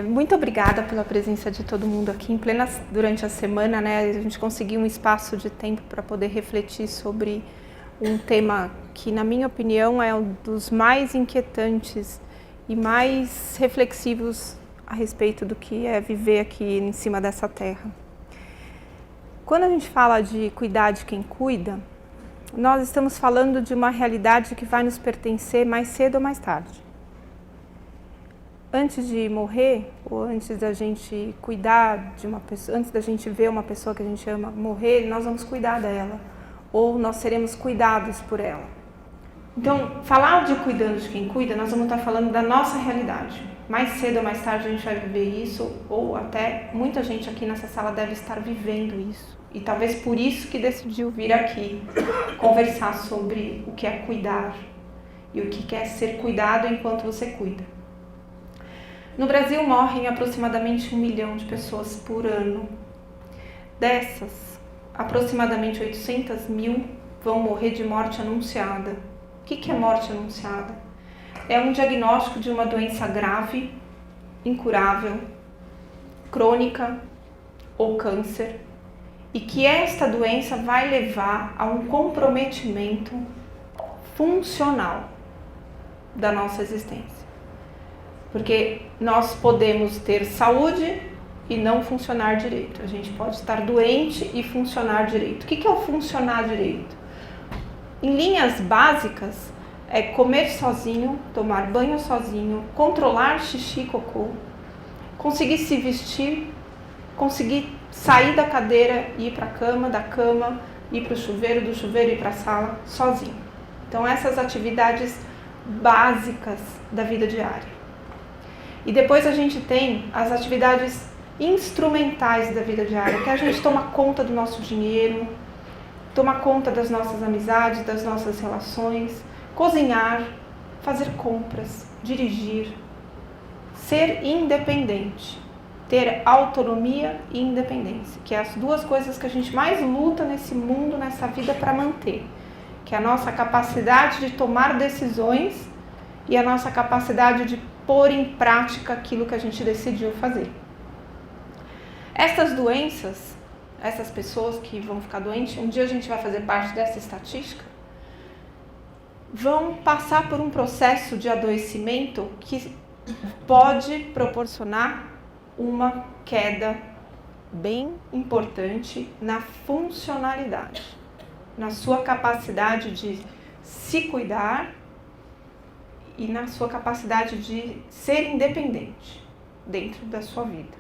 Muito obrigada pela presença de todo mundo aqui durante a semana, né? A gente conseguiu um espaço de tempo para poder refletir sobre um tema que, na minha opinião, é um dos mais inquietantes e mais reflexivos a respeito do que é viver aqui em cima dessa terra. Quando a gente fala de cuidar de quem cuida, nós estamos falando de uma realidade que vai nos pertencer mais cedo ou mais tarde. Antes de morrer, ou antes da gente cuidar de uma pessoa, antes da gente ver uma pessoa que a gente ama morrer, nós vamos cuidar dela, ou nós seremos cuidados por ela. Então, falar de cuidando de quem cuida, nós vamos estar falando da nossa realidade. Mais cedo ou mais tarde a gente vai viver isso, ou até muita gente aqui nessa sala deve estar vivendo isso. E talvez por isso que decidiu vir aqui conversar sobre o que é cuidar e o que é ser cuidado enquanto você cuida. No Brasil morrem aproximadamente 1 milhão de pessoas por ano. Dessas, aproximadamente 800 mil vão morrer de morte anunciada. O que é morte anunciada? É um diagnóstico de uma doença grave, incurável, crônica ou câncer, e que esta doença vai levar a um comprometimento funcional da nossa existência. Porque nós podemos ter saúde e não funcionar direito. A gente pode estar doente e funcionar direito. O que é o funcionar direito? Em linhas básicas, é comer sozinho, tomar banho sozinho, controlar xixi e cocô, conseguir se vestir, conseguir sair da cadeira e ir para a cama, da cama, ir para o chuveiro, do chuveiro ir para a sala, sozinho. Então essas atividades básicas da vida diária. E depois a gente tem as atividades instrumentais da vida diária, que a gente toma conta do nosso dinheiro, toma conta das nossas amizades, das nossas relações, cozinhar, fazer compras, dirigir, ser independente, ter autonomia e independência, que é as duas coisas que a gente mais luta nesse mundo, nessa vida para manter, que é a nossa capacidade de tomar decisões e a nossa capacidade de pôr em prática aquilo que a gente decidiu fazer. Essas doenças, essas pessoas que vão ficar doentes, um dia a gente vai fazer parte dessa estatística, vão passar por um processo de adoecimento que pode proporcionar uma queda bem importante na funcionalidade, na sua capacidade de se cuidar e na sua capacidade de ser independente dentro da sua vida.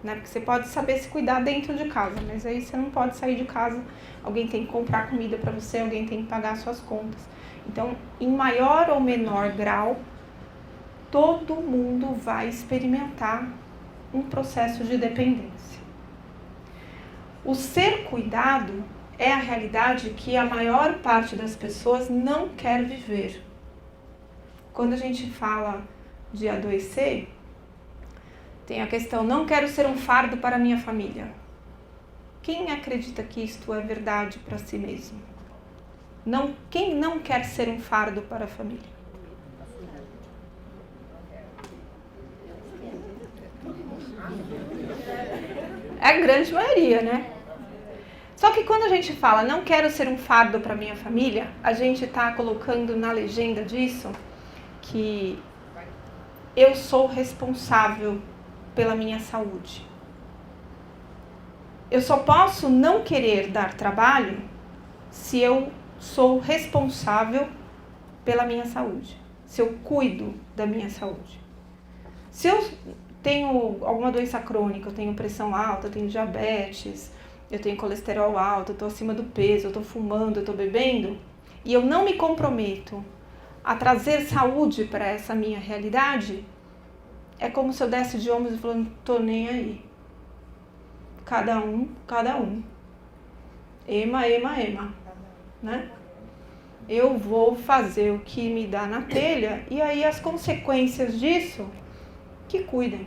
Né? Porque você pode saber se cuidar dentro de casa, mas aí você não pode sair de casa, alguém tem que comprar comida para você, alguém tem que pagar suas contas. Então, em maior ou menor grau, todo mundo vai experimentar um processo de dependência. O ser cuidado é a realidade que a maior parte das pessoas não quer viver. Quando a gente fala de adoecer, tem a questão, não quero ser um fardo para a minha família. Quem acredita que isto é verdade para si mesmo? Quem não quer ser um fardo para a família? É a grande maioria, né? Só que quando a gente fala, não quero ser um fardo para a minha família, a gente está colocando na legenda disso que eu sou responsável pela minha saúde. Eu só posso não querer dar trabalho se eu sou responsável pela minha saúde, se eu cuido da minha saúde. Se eu tenho alguma doença crônica, eu tenho pressão alta, eu tenho diabetes, eu tenho colesterol alto, eu estou acima do peso, eu estou fumando, eu estou bebendo, e eu não me comprometo a trazer saúde para essa minha realidade, é como se eu desse de ombros e falando, tô nem aí. Cada um. Ema, né? Eu vou fazer o que me dá na telha e aí as consequências disso, que cuidem.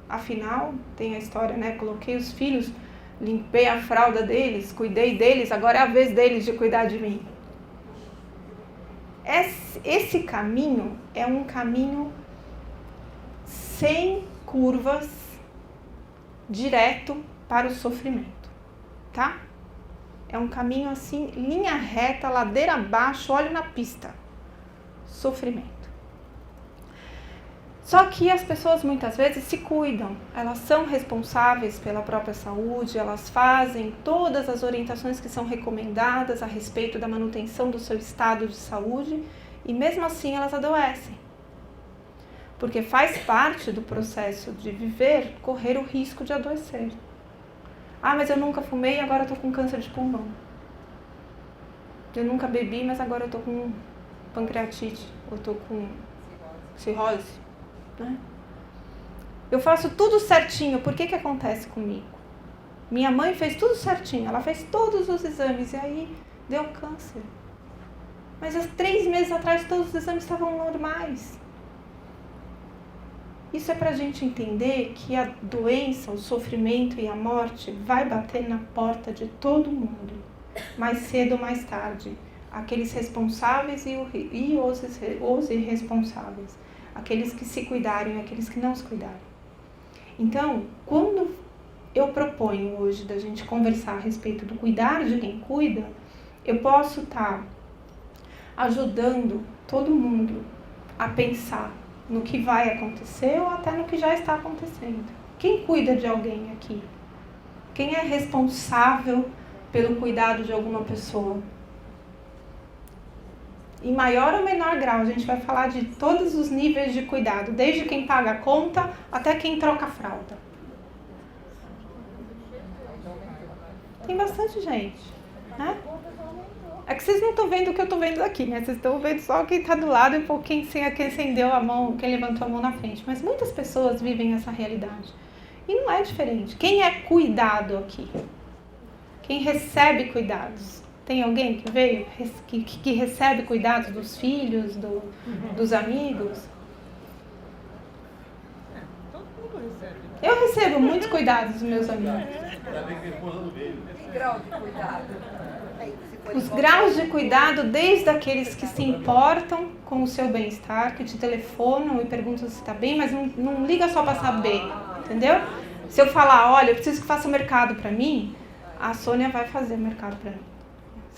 Afinal, tem a história, né? Coloquei os filhos, limpei a fralda deles, cuidei deles, agora é a vez deles de cuidar de mim. Esse caminho é um caminho sem curvas direto para o sofrimento, tá? É um caminho assim, linha reta, ladeira abaixo, olho na pista. Sofrimento. Só que as pessoas muitas vezes se cuidam, elas são responsáveis pela própria saúde, elas fazem todas as orientações que são recomendadas a respeito da manutenção do seu estado de saúde e mesmo assim elas adoecem. Porque faz parte do processo de viver correr o risco de adoecer. Ah, mas eu nunca fumei e agora eu tô com câncer de pulmão. Eu nunca bebi, mas agora eu tô com pancreatite, ou tô com cirrose. Né? Eu faço tudo certinho, por que acontece comigo? Minha mãe fez tudo certinho, ela fez todos os exames e aí deu câncer. Mas há 3 meses atrás todos os exames estavam normais. Isso é para a gente entender que a doença, o sofrimento e a morte vai bater na porta de todo mundo, mais cedo ou mais tarde. Aqueles responsáveis e os irresponsáveis. Aqueles que se cuidarem e aqueles que não se cuidarem. Então, quando eu proponho hoje da gente conversar a respeito do cuidar de quem cuida, eu posso estar ajudando todo mundo a pensar no que vai acontecer ou até no que já está acontecendo. Quem cuida de alguém aqui? Quem é responsável pelo cuidado de alguma pessoa? Em maior ou menor grau, a gente vai falar de todos os níveis de cuidado, desde quem paga a conta até quem troca a fralda. Tem bastante gente, né? É que vocês não estão vendo o que eu estou vendo daqui, né? Vocês estão vendo só quem está do lado e um pouquinho quem acendeu a mão, quem levantou a mão na frente. Mas muitas pessoas vivem essa realidade. E não é diferente. Quem é cuidado aqui? Quem recebe cuidados? Tem alguém que veio, que recebe cuidados dos filhos, dos amigos? Todo mundo recebe. Eu recebo muitos cuidados dos meus amigos. Que grau de cuidado? Os graus de cuidado, desde aqueles que se importam com o seu bem-estar, que te telefonam e perguntam se está bem, mas não liga só para saber, entendeu? Se eu falar, olha, eu preciso que faça o mercado para mim, a Sônia vai fazer o mercado para mim.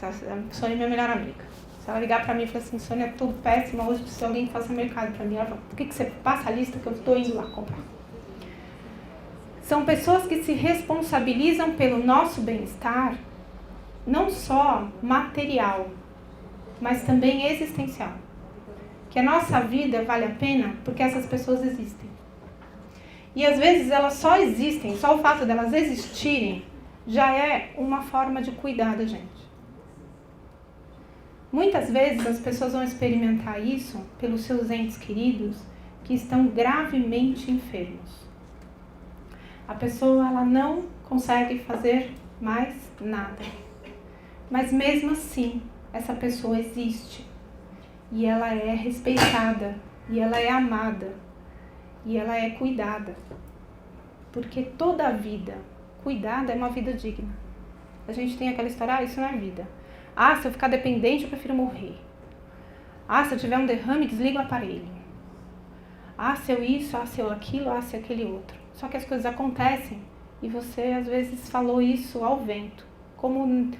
A Sônia é minha melhor amiga. Se ela ligar para mim e falar assim, Sônia, é tudo péssimo, hoje precisa de alguém que faça o mercado para mim. Ela fala, por que você passa a lista que eu estou indo lá comprar? São pessoas que se responsabilizam pelo nosso bem-estar, não só material, mas também existencial. Que a nossa vida vale a pena porque essas pessoas existem. E às vezes elas só existem, só o fato delas existirem já é uma forma de cuidar da gente. Muitas vezes as pessoas vão experimentar isso pelos seus entes queridos que estão gravemente enfermos. A pessoa ela não consegue fazer mais nada. Mas mesmo assim, essa pessoa existe. E ela é respeitada. E ela é amada. E ela é cuidada. Porque toda a vida cuidada é uma vida digna. A gente tem aquela história, isso não é vida. Se eu ficar dependente, eu prefiro morrer. Se eu tiver um derrame, desliga o aparelho. Se eu isso, se eu aquilo, se aquele outro. Só que as coisas acontecem e você às vezes falou isso ao vento. Como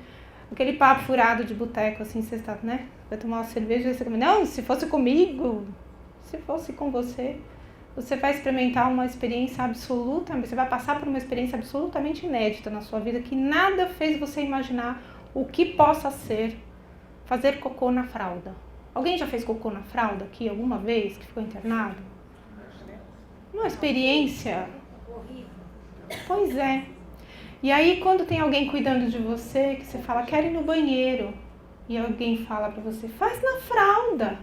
aquele papo furado de boteco, assim, você está, né? Vai tomar uma cerveja e você come, não, se fosse comigo, se fosse com você, você vai experimentar uma experiência absoluta, você vai passar por uma experiência absolutamente inédita na sua vida, que nada fez você imaginar o que possa ser fazer cocô na fralda. Alguém já fez cocô na fralda aqui alguma vez, que ficou internado? Uma experiência... Pois é. E aí, quando tem alguém cuidando de você, que você fala, quero ir no banheiro, e alguém fala pra você, faz na fralda.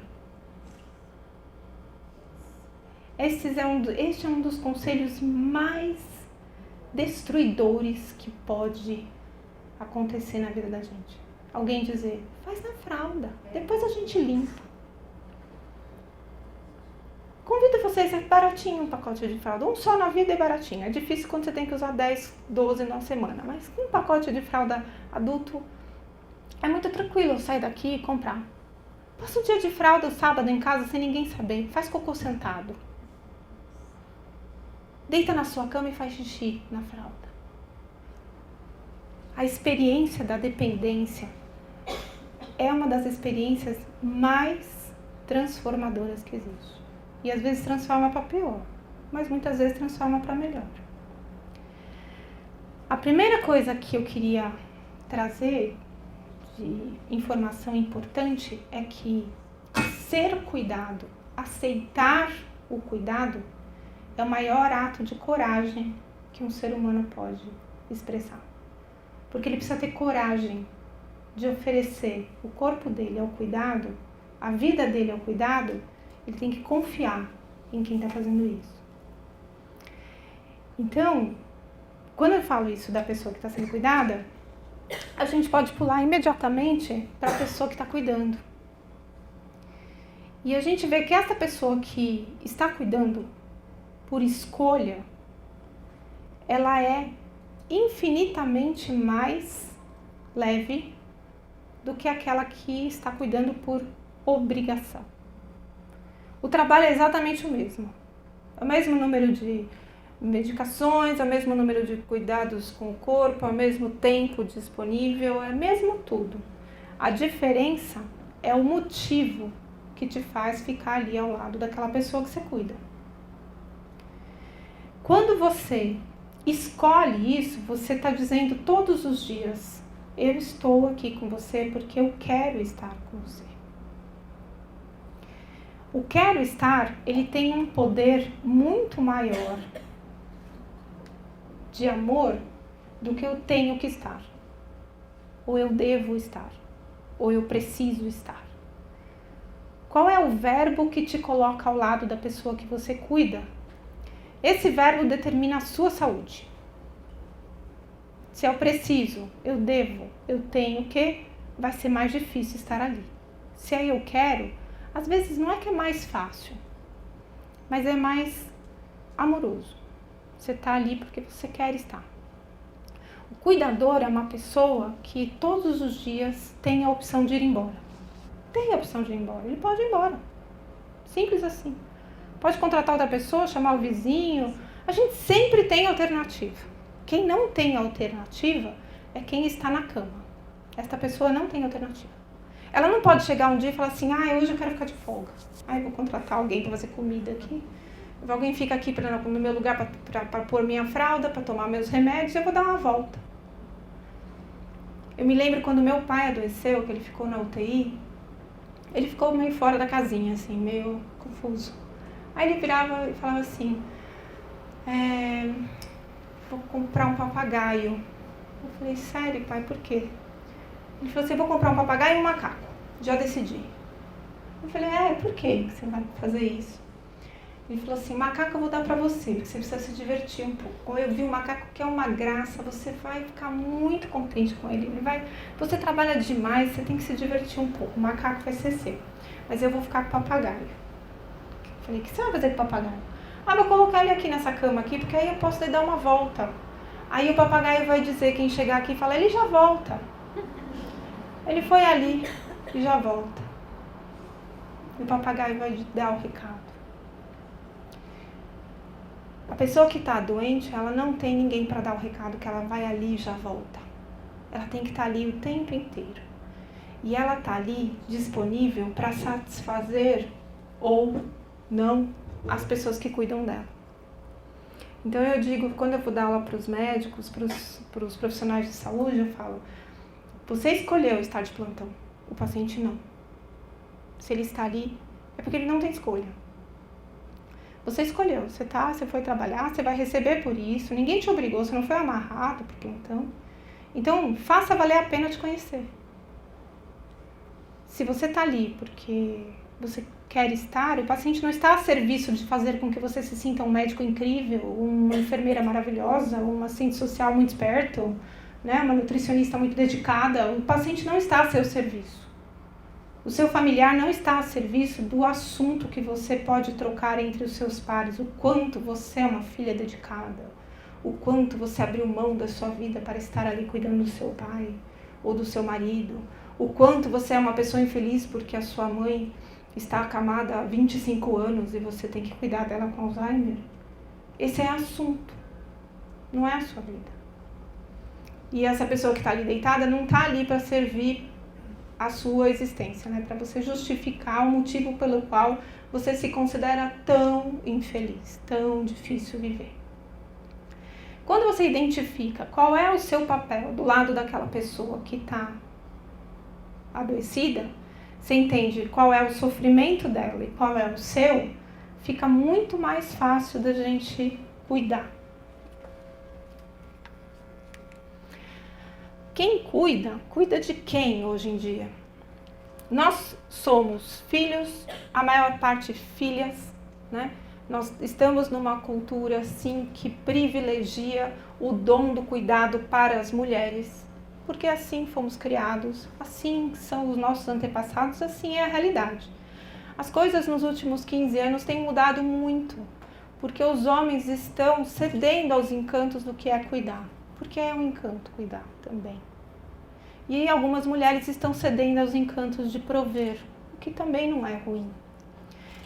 Este é um dos conselhos mais destruidores que pode acontecer na vida da gente. Alguém dizer, faz na fralda, depois a gente limpa. Convido vocês, é baratinho um pacote de fralda. Um só na vida é baratinho. É difícil quando você tem que usar 10, 12 na semana. Mas um pacote de fralda adulto é muito tranquilo eu sair daqui e comprar. Passa um dia de fralda sábado em casa sem ninguém saber. Faz cocô sentado. deita na sua cama e faz xixi na fralda. A experiência da dependência é uma das experiências mais transformadoras que existe. E às vezes transforma para pior, mas muitas vezes transforma para melhor. A primeira coisa que eu queria trazer de informação importante é que ser cuidado, aceitar o cuidado, é o maior ato de coragem que um ser humano pode expressar. Porque ele precisa ter coragem de oferecer o corpo dele ao cuidado, a vida dele ao cuidado. Ele tem que confiar em quem está fazendo isso. Então, quando eu falo isso da pessoa que está sendo cuidada, a gente pode pular imediatamente para a pessoa que está cuidando. E a gente vê que essa pessoa que está cuidando por escolha, ela é infinitamente mais leve do que aquela que está cuidando por obrigação. O trabalho é exatamente o mesmo. É o mesmo número de medicações, é o mesmo número de cuidados com o corpo, é o mesmo tempo disponível, é mesmo tudo. A diferença é o motivo que te faz ficar ali ao lado daquela pessoa que você cuida. Quando você escolhe isso, você está dizendo todos os dias: eu estou aqui com você porque eu quero estar com você. O quero estar, ele tem um poder muito maior de amor do que eu tenho que estar, ou eu devo estar, ou eu preciso estar. Qual é o verbo que te coloca ao lado da pessoa que você cuida? Esse verbo determina a sua saúde. Se eu preciso, eu devo, eu tenho que, vai ser mais difícil estar ali. Se aí eu quero, às vezes não é que é mais fácil, mas é mais amoroso. Você está ali porque você quer estar. O cuidador é uma pessoa que todos os dias tem a opção de ir embora. Tem a opção de ir embora, ele pode ir embora. Simples assim. Pode contratar outra pessoa, chamar o vizinho. A gente sempre tem alternativa. Quem não tem alternativa é quem está na cama. Esta pessoa não tem alternativa. Ela não pode chegar um dia e falar assim: hoje eu quero ficar de folga. Eu vou contratar alguém para fazer comida aqui. Alguém fica aqui no meu lugar para pôr minha fralda, para tomar meus remédios, eu vou dar uma volta. Eu me lembro quando meu pai adoeceu, que ele ficou na UTI, ele ficou meio fora da casinha, assim, meio confuso. Aí ele virava e falava assim: vou comprar um papagaio. Eu falei: sério, pai, por quê? Ele falou assim: vou comprar um papagaio e um macaco. Já decidi. Eu falei: por que você vai fazer isso? Ele falou assim: macaco eu vou dar pra você, porque você precisa se divertir um pouco. Eu vi um macaco que é uma graça, você vai ficar muito contente com ele. Você trabalha demais, você tem que se divertir um pouco. O macaco vai ser seu, mas eu vou ficar com o papagaio. Eu falei: o que você vai fazer com o papagaio? Vou colocar ele aqui nessa cama aqui, porque aí eu posso dar uma volta. Aí o papagaio vai dizer, quem chegar aqui, fala: ele já volta. Ele foi ali e já volta. E o papagaio vai dar o recado. A pessoa que está doente, ela não tem ninguém para dar o recado que ela vai ali e já volta. Ela tem que estar ali o tempo inteiro. E ela está ali disponível para satisfazer ou não as pessoas que cuidam dela. Então eu digo, quando eu vou dar aula para os médicos, para os profissionais de saúde, eu falo: você escolheu estar de plantão, o paciente não. Se ele está ali, é porque ele não tem escolha. Você escolheu, você foi trabalhar, você vai receber por isso, ninguém te obrigou, você não foi amarrado por plantão. Então, faça valer a pena te conhecer. Se você está ali porque você quer estar, o paciente não está a serviço de fazer com que você se sinta um médico incrível, uma enfermeira maravilhosa, uma assistente social muito esperto, né, uma nutricionista muito dedicada. O paciente não está a seu serviço. O seu familiar não está a serviço do assunto que você pode trocar entre os seus pares. O quanto você é uma filha dedicada, o quanto você abriu mão da sua vida para estar ali cuidando do seu pai ou do seu marido, o quanto você é uma pessoa infeliz porque a sua mãe está acamada há 25 anos e você tem que cuidar dela com Alzheimer. Esse é assunto, não é a sua vida. E essa pessoa que está ali deitada não está ali para servir a sua existência, né? Para você justificar o motivo pelo qual você se considera tão infeliz, tão difícil viver. Quando você identifica qual é o seu papel do lado daquela pessoa que está adoecida, você entende qual é o sofrimento dela e qual é o seu, fica muito mais fácil da gente cuidar. Quem cuida, cuida de quem hoje em dia? Nós somos filhos, a maior parte filhas, né? Nós estamos numa cultura, sim, que privilegia o dom do cuidado para as mulheres, porque assim fomos criados, assim são os nossos antepassados, assim é a realidade. As coisas nos últimos 15 anos têm mudado muito, porque os homens estão cedendo aos encantos do que é cuidar, porque é um encanto cuidar também. E algumas mulheres estão cedendo aos encantos de prover, o que também não é ruim.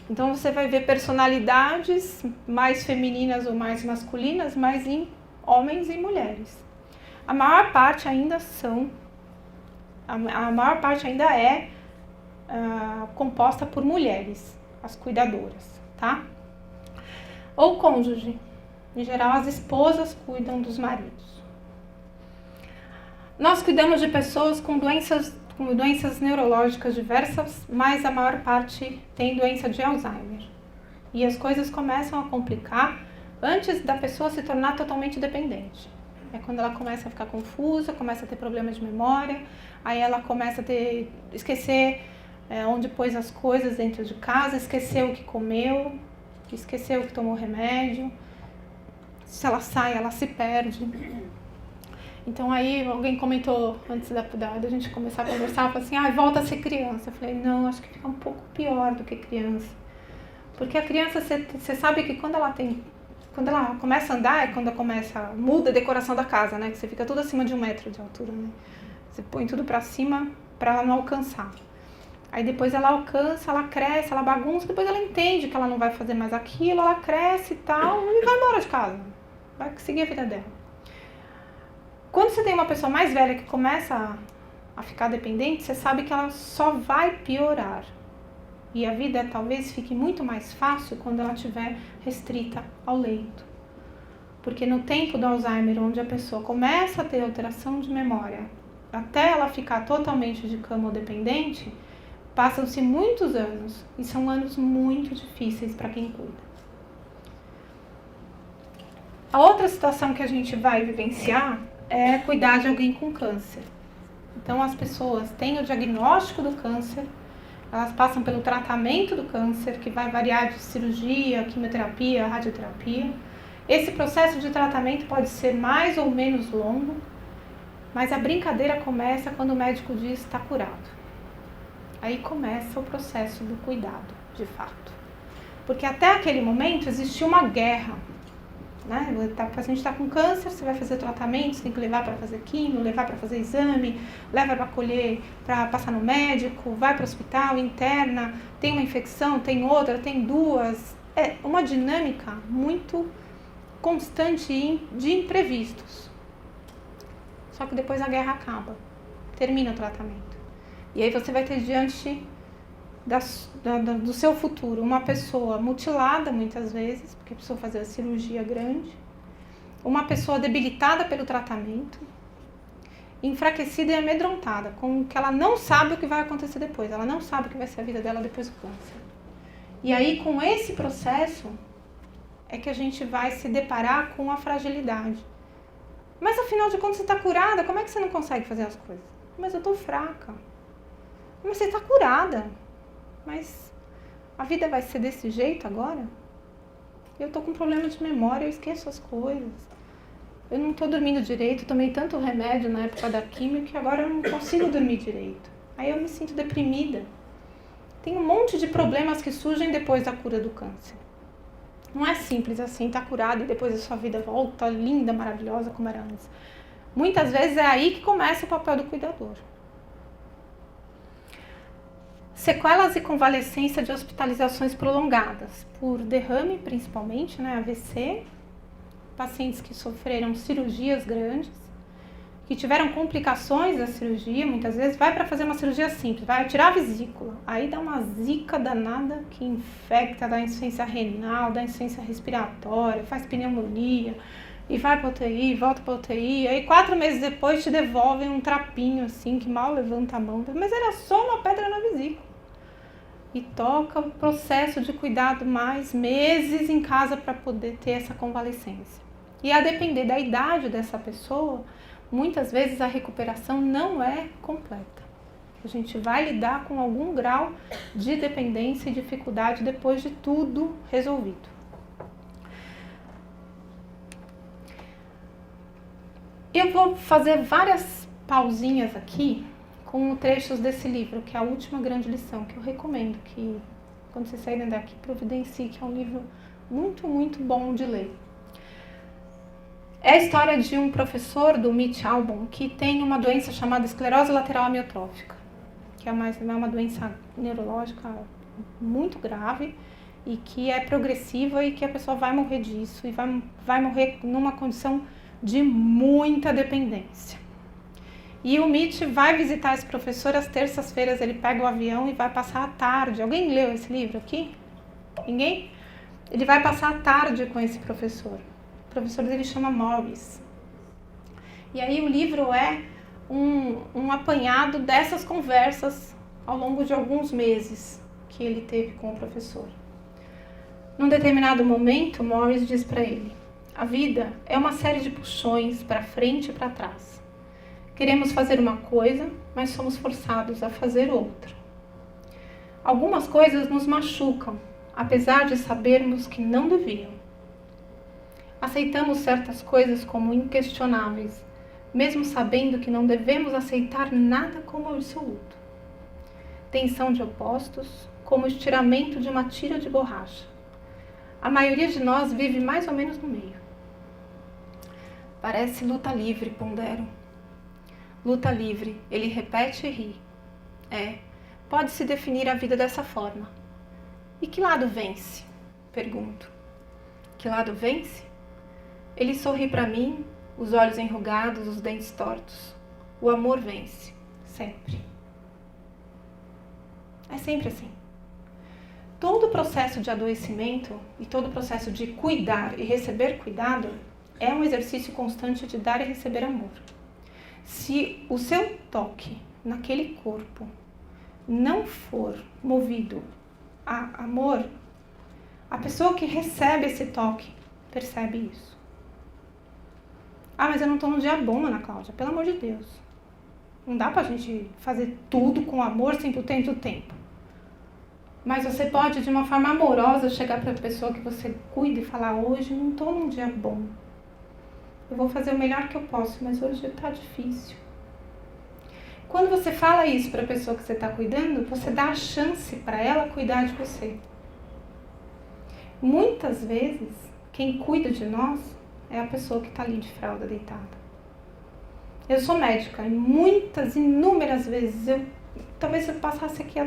Então você vai ver personalidades mais femininas ou mais masculinas, mas em homens e mulheres. A maior parte ainda é composta por mulheres, as cuidadoras, tá? Ou cônjuge. Em geral, as esposas cuidam dos maridos. Nós cuidamos de pessoas com doenças neurológicas diversas, mas a maior parte tem doença de Alzheimer. E as coisas começam a complicar antes da pessoa se tornar totalmente dependente. É quando ela começa a ficar confusa, começa a ter problemas de memória, aí ela começa a esquecer onde pôs as coisas dentro de casa, esqueceu o que comeu, esqueceu o que tomou remédio. Se ela sai, ela se perde. Então aí alguém comentou antes da gente começar a conversar, falou assim, volta a ser criança. Eu falei, não, acho que fica um pouco pior do que criança. Porque a criança, você sabe que quando ela começa a andar, é quando muda a decoração da casa, né? Que você fica tudo acima de 1 metro de altura, né? Você põe tudo pra cima pra ela não alcançar. Aí depois ela alcança, ela cresce, ela bagunça, depois ela entende que ela não vai fazer mais aquilo, ela cresce e tal, e vai embora de casa. Vai seguir a vida dela. Quando você tem uma pessoa mais velha que começa a ficar dependente, você sabe que ela só vai piorar. E a vida talvez fique muito mais fácil quando ela estiver restrita ao leito. Porque no tempo do Alzheimer, onde a pessoa começa a ter alteração de memória, até ela ficar totalmente de cama ou dependente, passam-se muitos anos. E são anos muito difíceis para quem cuida. A outra situação que a gente vai vivenciar é cuidar de alguém com câncer. Então as pessoas têm o diagnóstico do câncer, elas passam pelo tratamento do câncer, que vai variar de cirurgia, quimioterapia, radioterapia. Esse processo de tratamento pode ser mais ou menos longo, mas a brincadeira começa quando o médico diz que está curado. Aí começa o processo do cuidado, de fato. Porque até aquele momento existia uma guerra. Né? O paciente está com câncer, você vai fazer tratamento, você tem que levar para fazer quimio, levar para fazer exame, leva para colher, para passar no médico, vai para o hospital, interna, tem uma infecção, tem outra, tem duas. É uma dinâmica muito constante de imprevistos. Só que depois a guerra acaba, termina o tratamento. E aí você vai ter diante do seu futuro uma pessoa mutilada muitas vezes, porque precisou fazer a cirurgia grande, uma pessoa debilitada pelo tratamento, enfraquecida e amedrontada, com que ela não sabe o que vai acontecer depois, ela não sabe o que vai ser a vida dela depois do câncer. E aí com esse processo é que a gente vai se deparar com a fragilidade. Mas afinal de contas você está curada, como é que você não consegue fazer as coisas? Mas eu estou fraca. Mas você está curada. Mas a vida vai ser desse jeito agora? Eu tô com problema de memória, eu esqueço as coisas. Eu não tô dormindo direito, tomei tanto remédio na época da quimio que agora eu não consigo dormir direito. Aí eu me sinto deprimida. Tem um monte de problemas que surgem depois da cura do câncer. Não é simples assim, tá curado e depois a sua vida volta linda, maravilhosa como era antes. Muitas vezes é aí que começa o papel do cuidador. Sequelas e convalescência de hospitalizações prolongadas, por derrame principalmente, né, AVC, pacientes que sofreram cirurgias grandes, que tiveram complicações da cirurgia, muitas vezes vai para fazer uma cirurgia simples, vai tirar a vesícula, aí dá uma zika danada que infecta, dá insuficiência renal, dá insuficiência respiratória, faz pneumonia, e vai para UTI, volta para UTI, aí 4 meses depois te devolvem um trapinho assim, que mal levanta a mão, mas era só uma pedra na vesícula. E toca o processo de cuidado mais meses em casa para poder ter essa convalescência. E a depender da idade dessa pessoa, muitas vezes a recuperação não é completa. A gente vai lidar com algum grau de dependência e dificuldade depois de tudo resolvido. Eu vou fazer várias pausinhas aqui com trechos desse livro, que é a última grande lição, que eu recomendo que, quando vocês saírem daqui, providencie, que é um livro muito, muito bom de ler. É a história de um professor do Mitch Albom que tem uma doença chamada esclerose lateral amiotrófica, que é uma doença neurológica muito grave e que é progressiva e que a pessoa vai morrer disso e vai morrer numa condição de muita dependência. E o Mitch vai visitar esse professor às terças-feiras, ele pega o avião e vai passar a tarde. Alguém leu esse livro aqui? Ninguém? Ele vai passar a tarde com esse professor. O professor dele chama Morris. E aí o livro é um apanhado dessas conversas ao longo de alguns meses que ele teve com o professor. Num determinado momento, Morris diz para ele: a vida é uma série de puxões para frente e para trás. Queremos fazer uma coisa, mas somos forçados a fazer outra. Algumas coisas nos machucam, apesar de sabermos que não deviam. Aceitamos certas coisas como inquestionáveis, mesmo sabendo que não devemos aceitar nada como absoluto. Tensão de opostos, como o estiramento de uma tira de borracha. A maioria de nós vive mais ou menos no meio. Parece luta livre, pondero. Luta livre, ele repete e ri. Pode-se definir a vida dessa forma. E que lado vence? Pergunto. Que lado vence? Ele sorri para mim, os olhos enrugados, os dentes tortos. O amor vence, sempre. É sempre assim. Todo o processo de adoecimento e todo o processo de cuidar e receber cuidado é um exercício constante de dar e receber amor. Se o seu toque naquele corpo não for movido a amor, a pessoa que recebe esse toque percebe isso. Ah, mas eu não estou num dia bom, Ana Cláudia, pelo amor de Deus. Não dá pra gente fazer tudo com amor 100% do tempo. Mas você pode, de uma forma amorosa, chegar para a pessoa que você cuida e falar: hoje não estou num dia bom. Eu vou fazer o melhor que eu posso, mas hoje está difícil. Quando você fala isso para a pessoa que você está cuidando, você dá a chance para ela cuidar de você. Muitas vezes, quem cuida de nós é a pessoa que está ali de fralda deitada. Eu sou médica e inúmeras vezes, talvez eu passasse aqui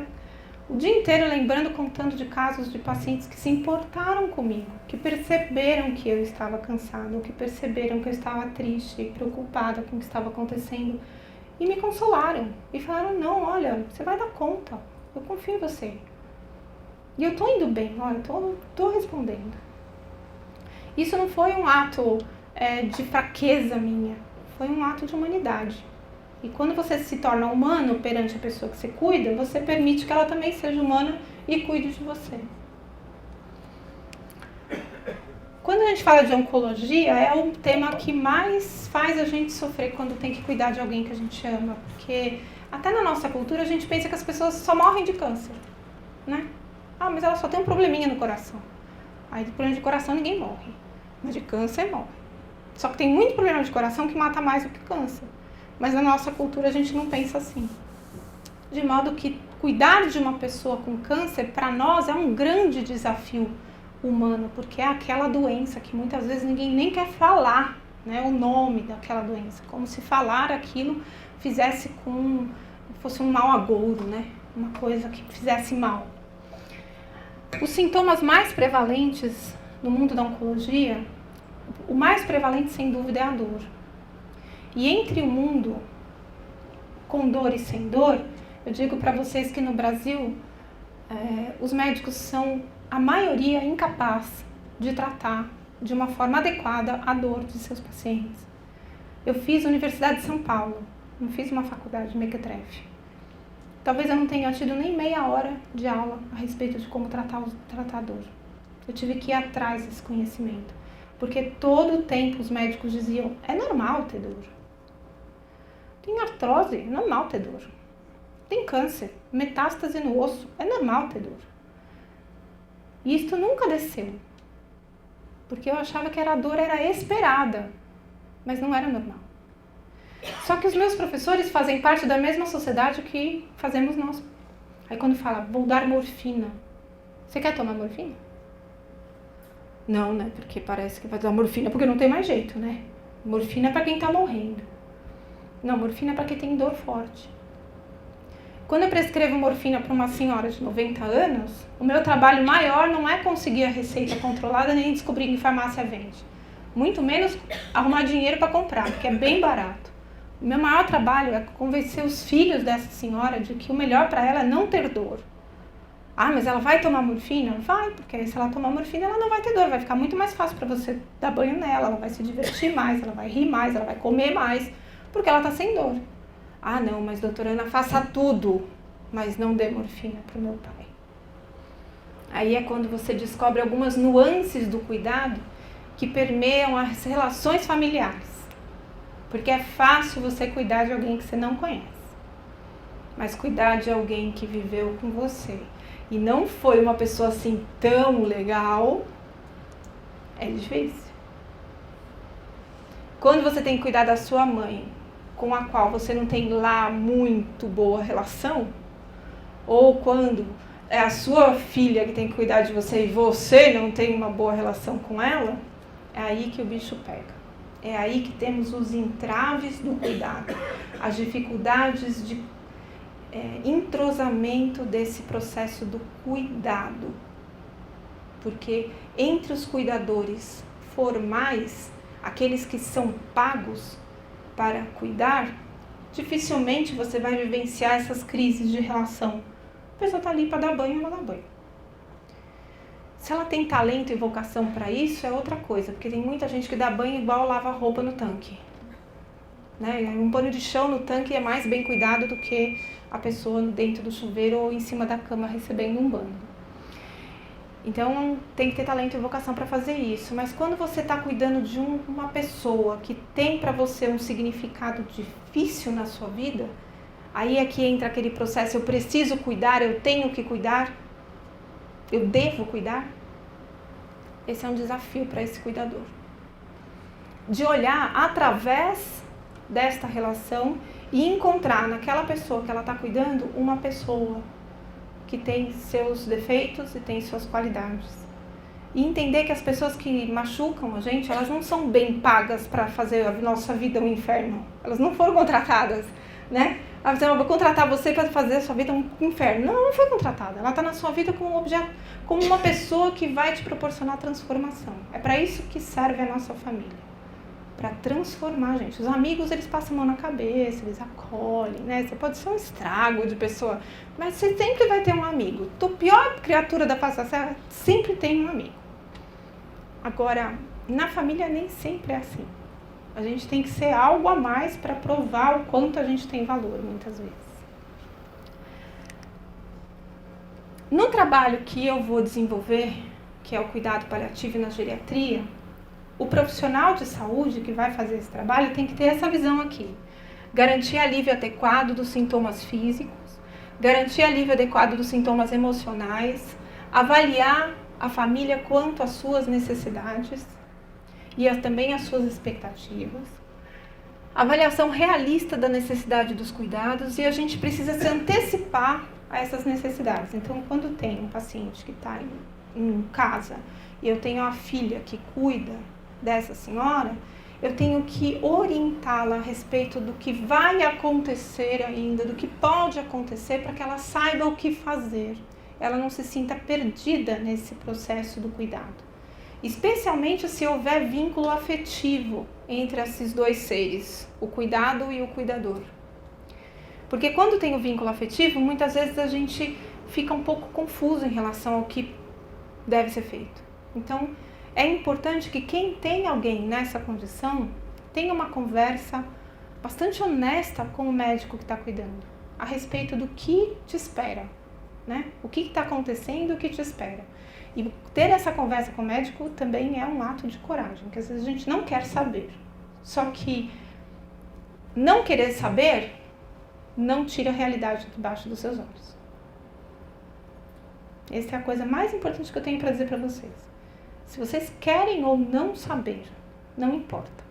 o dia inteiro lembrando, contando de casos de pacientes que se importaram comigo, que perceberam que eu estava cansada, que perceberam que eu estava triste e preocupada com o que estava acontecendo e me consolaram e falaram: não, olha, você vai dar conta, eu confio em você. E eu tô indo bem, olha, tô respondendo. Isso não foi um ato de fraqueza minha, foi um ato de humanidade. E quando você se torna humano perante a pessoa que você cuida, você permite que ela também seja humana e cuide de você. Quando a gente fala de oncologia, é o tema que mais faz a gente sofrer quando tem que cuidar de alguém que a gente ama. Porque até na nossa cultura a gente pensa que as pessoas só morrem de câncer, né? Ah, mas ela só tem um probleminha no coração. Aí de problema de coração ninguém morre, mas de câncer morre. Só que tem muito problema de coração que mata mais do que câncer. Mas na nossa cultura a gente não pensa assim. De modo que cuidar de uma pessoa com câncer, para nós, é um grande desafio humano, porque é aquela doença que muitas vezes ninguém nem quer falar, né, o nome daquela doença. Como se falar aquilo fosse um mau agouro, né, uma coisa que fizesse mal. Os sintomas mais prevalentes no mundo da oncologia, o mais prevalente, sem dúvida, é a dor. E entre o mundo com dor e sem dor, eu digo para vocês que no Brasil, os médicos são, a maioria, incapaz de tratar de uma forma adequada a dor de seus pacientes. Eu fiz Universidade de São Paulo, não fiz uma faculdade de mequetrefe. Talvez eu não tenha tido nem meia hora de aula a respeito de como tratar a dor. Eu tive que ir atrás desse conhecimento, porque todo o tempo os médicos diziam, é normal ter dor. Tem artrose, é normal ter dor. Tem câncer, metástase no osso, é normal ter dor. E isso nunca desceu, porque eu achava que a dor era esperada, mas não era normal. Só que os meus professores fazem parte da mesma sociedade que fazemos nós. Aí quando fala, vou dar morfina, você quer tomar morfina? Não, né? Porque parece que vai dar morfina porque não tem mais jeito, né? Morfina é para quem tá morrendo. Não, morfina é para quem tem dor forte. Quando eu prescrevo morfina para uma senhora de 90 anos, o meu trabalho maior não é conseguir a receita controlada nem descobrir que farmácia vende. Muito menos arrumar dinheiro para comprar, porque é bem barato. O meu maior trabalho é convencer os filhos dessa senhora de que o melhor para ela é não ter dor. Ah, mas ela vai tomar morfina? Vai, porque se ela tomar morfina, ela não vai ter dor. Vai ficar muito mais fácil para você dar banho nela, ela vai se divertir mais, ela vai rir mais, ela vai comer mais, porque ela está sem dor. Ah, não, mas doutora Ana, faça tudo, mas não dê morfina para o meu pai. Aí é quando você descobre algumas nuances do cuidado que permeiam as relações familiares. Porque é fácil você cuidar de alguém que você não conhece. Mas cuidar de alguém que viveu com você e não foi uma pessoa assim tão legal, é difícil. Quando você tem que cuidar da sua mãe, com a qual você não tem lá muito boa relação, ou quando é a sua filha que tem que cuidar de você e você não tem uma boa relação com ela, é aí que o bicho pega. É aí que temos os entraves do cuidado, as dificuldades de entrosamento desse processo do cuidado. Porque entre os cuidadores formais, aqueles que são pagos para cuidar, dificilmente você vai vivenciar essas crises de relação. A pessoa está ali para dar banho, ela dá banho. Se ela tem talento e vocação para isso, é outra coisa, porque tem muita gente que dá banho igual lava roupa no tanque. Né? Um pano de chão no tanque é mais bem cuidado do que a pessoa dentro do chuveiro ou em cima da cama recebendo um banho. Então tem que ter talento e vocação para fazer isso. Mas quando você está cuidando de uma pessoa que tem para você um significado difícil na sua vida, aí é que entra aquele processo, eu preciso cuidar, eu tenho que cuidar, eu devo cuidar. Esse é um desafio para esse cuidador. De olhar através desta relação e encontrar naquela pessoa que ela está cuidando uma pessoa que tem seus defeitos e tem suas qualidades. E entender que as pessoas que machucam a gente, elas não são bem pagas para fazer a nossa vida um inferno. Elas não foram contratadas, né? Eu vou contratar você para fazer a sua vida um inferno. Não, ela não foi contratada. Ela está na sua vida como como uma pessoa que vai te proporcionar transformação. É para isso que serve a nossa família. Para transformar a gente. Os amigos, eles passam a mão na cabeça, eles acolhem, né? Você pode ser um estrago de pessoa, mas você sempre vai ter um amigo. A pior criatura da face da terra sempre tem um amigo. Agora, na família nem sempre é assim. A gente tem que ser algo a mais para provar o quanto a gente tem valor, muitas vezes. No trabalho que eu vou desenvolver, que é o cuidado paliativo na geriatria, o profissional de saúde que vai fazer esse trabalho tem que ter essa visão aqui. Garantir alívio adequado dos sintomas físicos, garantir alívio adequado dos sintomas emocionais, avaliar a família quanto às suas necessidades e também às suas expectativas. Avaliação realista da necessidade dos cuidados, e a gente precisa se antecipar a essas necessidades. Então, quando tem um paciente que está em casa e eu tenho a filha que cuida dessa senhora, eu tenho que orientá-la a respeito do que vai acontecer ainda, do que pode acontecer, para que ela saiba o que fazer. Ela não se sinta perdida nesse processo do cuidado. especialmente se houver vínculo afetivo entre esses dois seres, o cuidado e o cuidador. Porque quando tem o vínculo afetivo, muitas vezes a gente fica um pouco confuso em relação ao que deve ser feito. Então, é importante que quem tem alguém nessa condição tenha uma conversa bastante honesta com o médico que está cuidando, a respeito do que te espera, né? O que está acontecendo, o que te espera. E ter essa conversa com o médico também é um ato de coragem, porque às vezes a gente não quer saber. Só que não querer saber não tira a realidade debaixo dos seus olhos. Essa é a coisa mais importante que eu tenho para dizer para vocês. Se vocês querem ou não saber, não importa.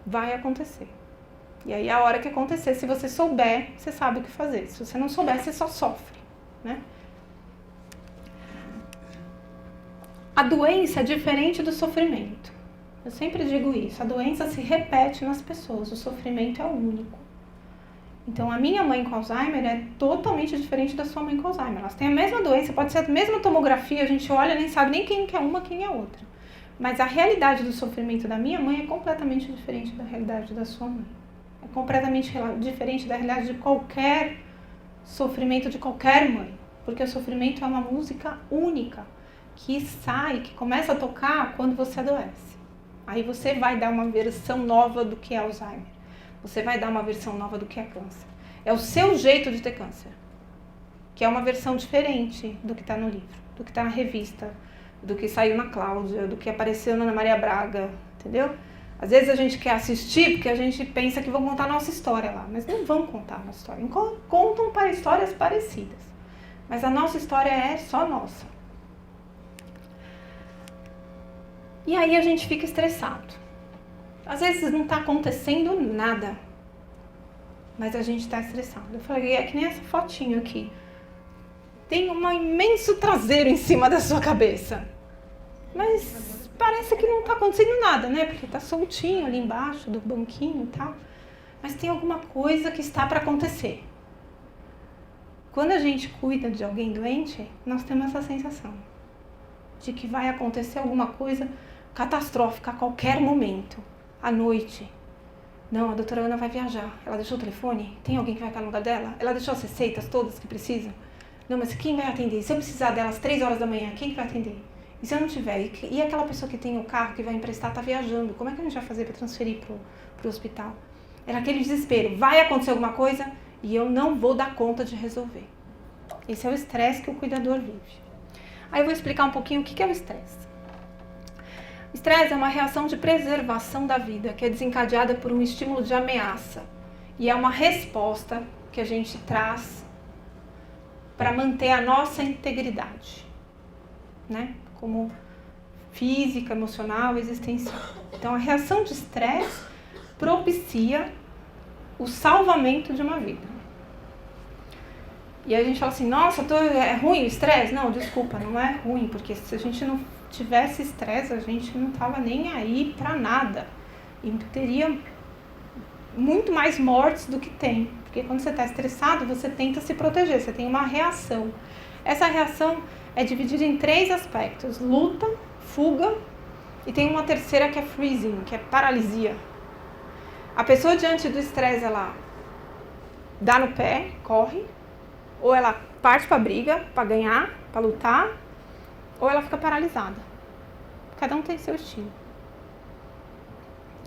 Vai acontecer. E aí a hora que acontecer, se você souber, você sabe o que fazer. Se você não souber, você só sofre, né? A doença é diferente do sofrimento. Eu sempre digo isso. A doença se repete nas pessoas. O sofrimento é o único. Então, a minha mãe com Alzheimer é totalmente diferente da sua mãe com Alzheimer. Elas têm a mesma doença, pode ser a mesma tomografia, a gente olha e nem sabe nem quem que é uma, quem é outra. Mas a realidade do sofrimento da minha mãe é completamente diferente da realidade da sua mãe. É completamente diferente da realidade de qualquer sofrimento de qualquer mãe. Porque o sofrimento é uma música única, que sai, que começa a tocar quando você adoece. Aí você vai dar uma versão nova do que é Alzheimer. Você vai dar uma versão nova do que é câncer. É o seu jeito de ter câncer, que é uma versão diferente do que está no livro, do que está na revista, do que saiu na Cláudia, do que apareceu na Ana Maria Braga, entendeu? Às vezes a gente quer assistir porque a gente pensa que vão contar a nossa história lá, mas não vão contar a nossa história. Contam para histórias parecidas, mas a nossa história é só nossa. E aí a gente fica estressado. Às vezes não está acontecendo nada, mas a gente está estressado. Eu falei, é que nem essa fotinho aqui. Tem um imenso traseiro em cima da sua cabeça. Mas parece que não está acontecendo nada, né? Porque está soltinho ali embaixo do banquinho e tal. Mas tem alguma coisa que está para acontecer. Quando a gente cuida de alguém doente, nós temos essa sensação de que vai acontecer alguma coisa catastrófica a qualquer momento. À noite. Não, a doutora Ana vai viajar. Ela deixou o telefone? Tem alguém que vai ficar no lugar dela? Ela deixou as receitas todas que precisa? Não, mas quem vai atender? Se eu precisar dela às 3 horas da manhã, quem que vai atender? E se eu não tiver? E aquela pessoa que tem o carro que vai emprestar está viajando? Como é que a gente vai fazer para transferir pro hospital? Era aquele desespero. Vai acontecer alguma coisa e eu não vou dar conta de resolver. Esse é o estresse que o cuidador vive. Aí eu vou explicar um pouquinho o que é o estresse. O estresse é uma reação de preservação da vida, que é desencadeada por um estímulo de ameaça. E é uma resposta que a gente traz para manter a nossa integridade, né? Como física, emocional, existencial. Então, a reação de estresse propicia o salvamento de uma vida. E a gente fala assim, nossa, é ruim o estresse? Não, desculpa, não é ruim, porque se a gente não tivesse estresse, a gente não estava nem aí para nada. E teria muito mais mortes do que tem. Porque quando você está estressado, você tenta se proteger, você tem uma reação. Essa reação é dividida em 3 aspectos: luta, fuga e tem uma terceira que é freezing, que é paralisia. A pessoa diante do estresse, ela dá no pé, corre, ou ela parte para a briga, para ganhar, para lutar, ou ela fica paralisada. Cada um tem seu estilo.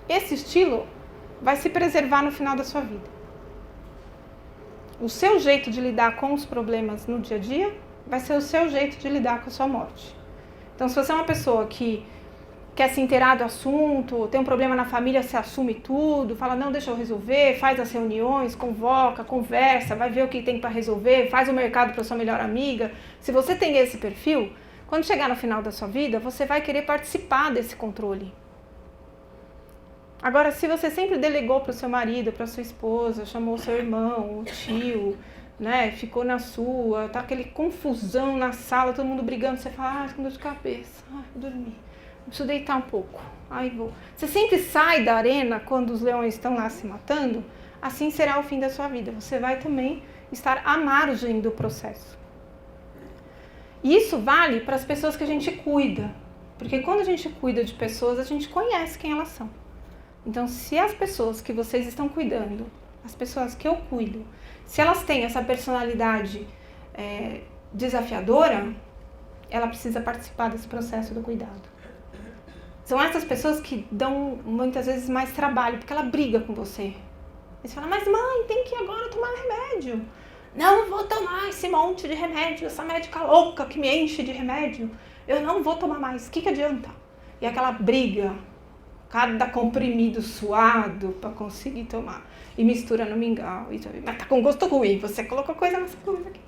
Esse estilo vai se preservar no final da sua vida. O seu jeito de lidar com os problemas no dia a dia vai ser o seu jeito de lidar com a sua morte. Então, se você é uma pessoa que quer se inteirar do assunto, tem um problema na família, você assume tudo, fala, não, deixa eu resolver, faz as reuniões, convoca, conversa, vai ver o que tem para resolver, faz o mercado para sua melhor amiga. Se você tem esse perfil, quando chegar no final da sua vida, você vai querer participar desse controle. Agora, se você sempre delegou para o seu marido, para sua esposa, chamou o seu irmão, o tio, né, ficou na sua, tá aquele confusão na sala, todo mundo brigando, você fala, com dor de cabeça, vou dormir, preciso deitar um pouco, aí vou. Você sempre sai da arena quando os leões estão lá se matando, assim será o fim da sua vida. Você vai também estar à margem do processo. E isso vale para as pessoas que a gente cuida. Porque quando a gente cuida de pessoas, a gente conhece quem elas são. Então, se as pessoas que vocês estão cuidando, as pessoas que eu cuido, se elas têm essa personalidade desafiadora, ela precisa participar desse processo do cuidado. São essas pessoas que dão muitas vezes mais trabalho, porque ela briga com você. Você fala, mas mãe, tem que agora tomar remédio. Não vou tomar esse monte de remédio, essa médica louca que me enche de remédio. Eu não vou tomar mais, o que adianta? E aquela briga, cada comprimido suado para conseguir tomar. E mistura no mingau. Mas tá com gosto ruim, você colocou coisa nessa coisa aqui.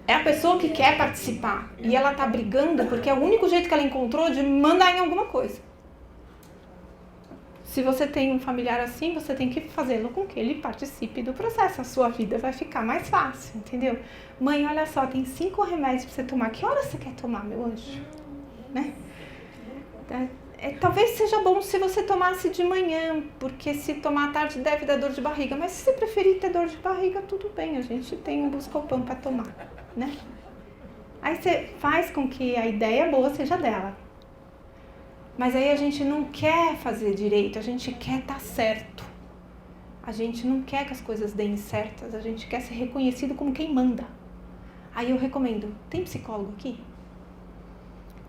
É a pessoa que quer participar. E ela tá brigando porque é o único jeito que ela encontrou de mandar em alguma coisa. Se você tem um familiar assim, você tem que fazê-lo com que ele participe do processo. A sua vida vai ficar mais fácil, entendeu? Mãe, olha só, tem 5 remédios para você tomar. Que hora você quer tomar, meu anjo? Né? Talvez seja bom se você tomasse de manhã, porque se tomar à tarde deve dar dor de barriga. Mas se você preferir ter dor de barriga, tudo bem, a gente tem um Buscopan para tomar, né? Aí você faz com que a ideia boa seja dela. Mas aí a gente não quer fazer direito, a gente quer estar certo. A gente não quer que as coisas deem certas, a gente quer ser reconhecido como quem manda. Aí eu recomendo, tem psicólogo aqui?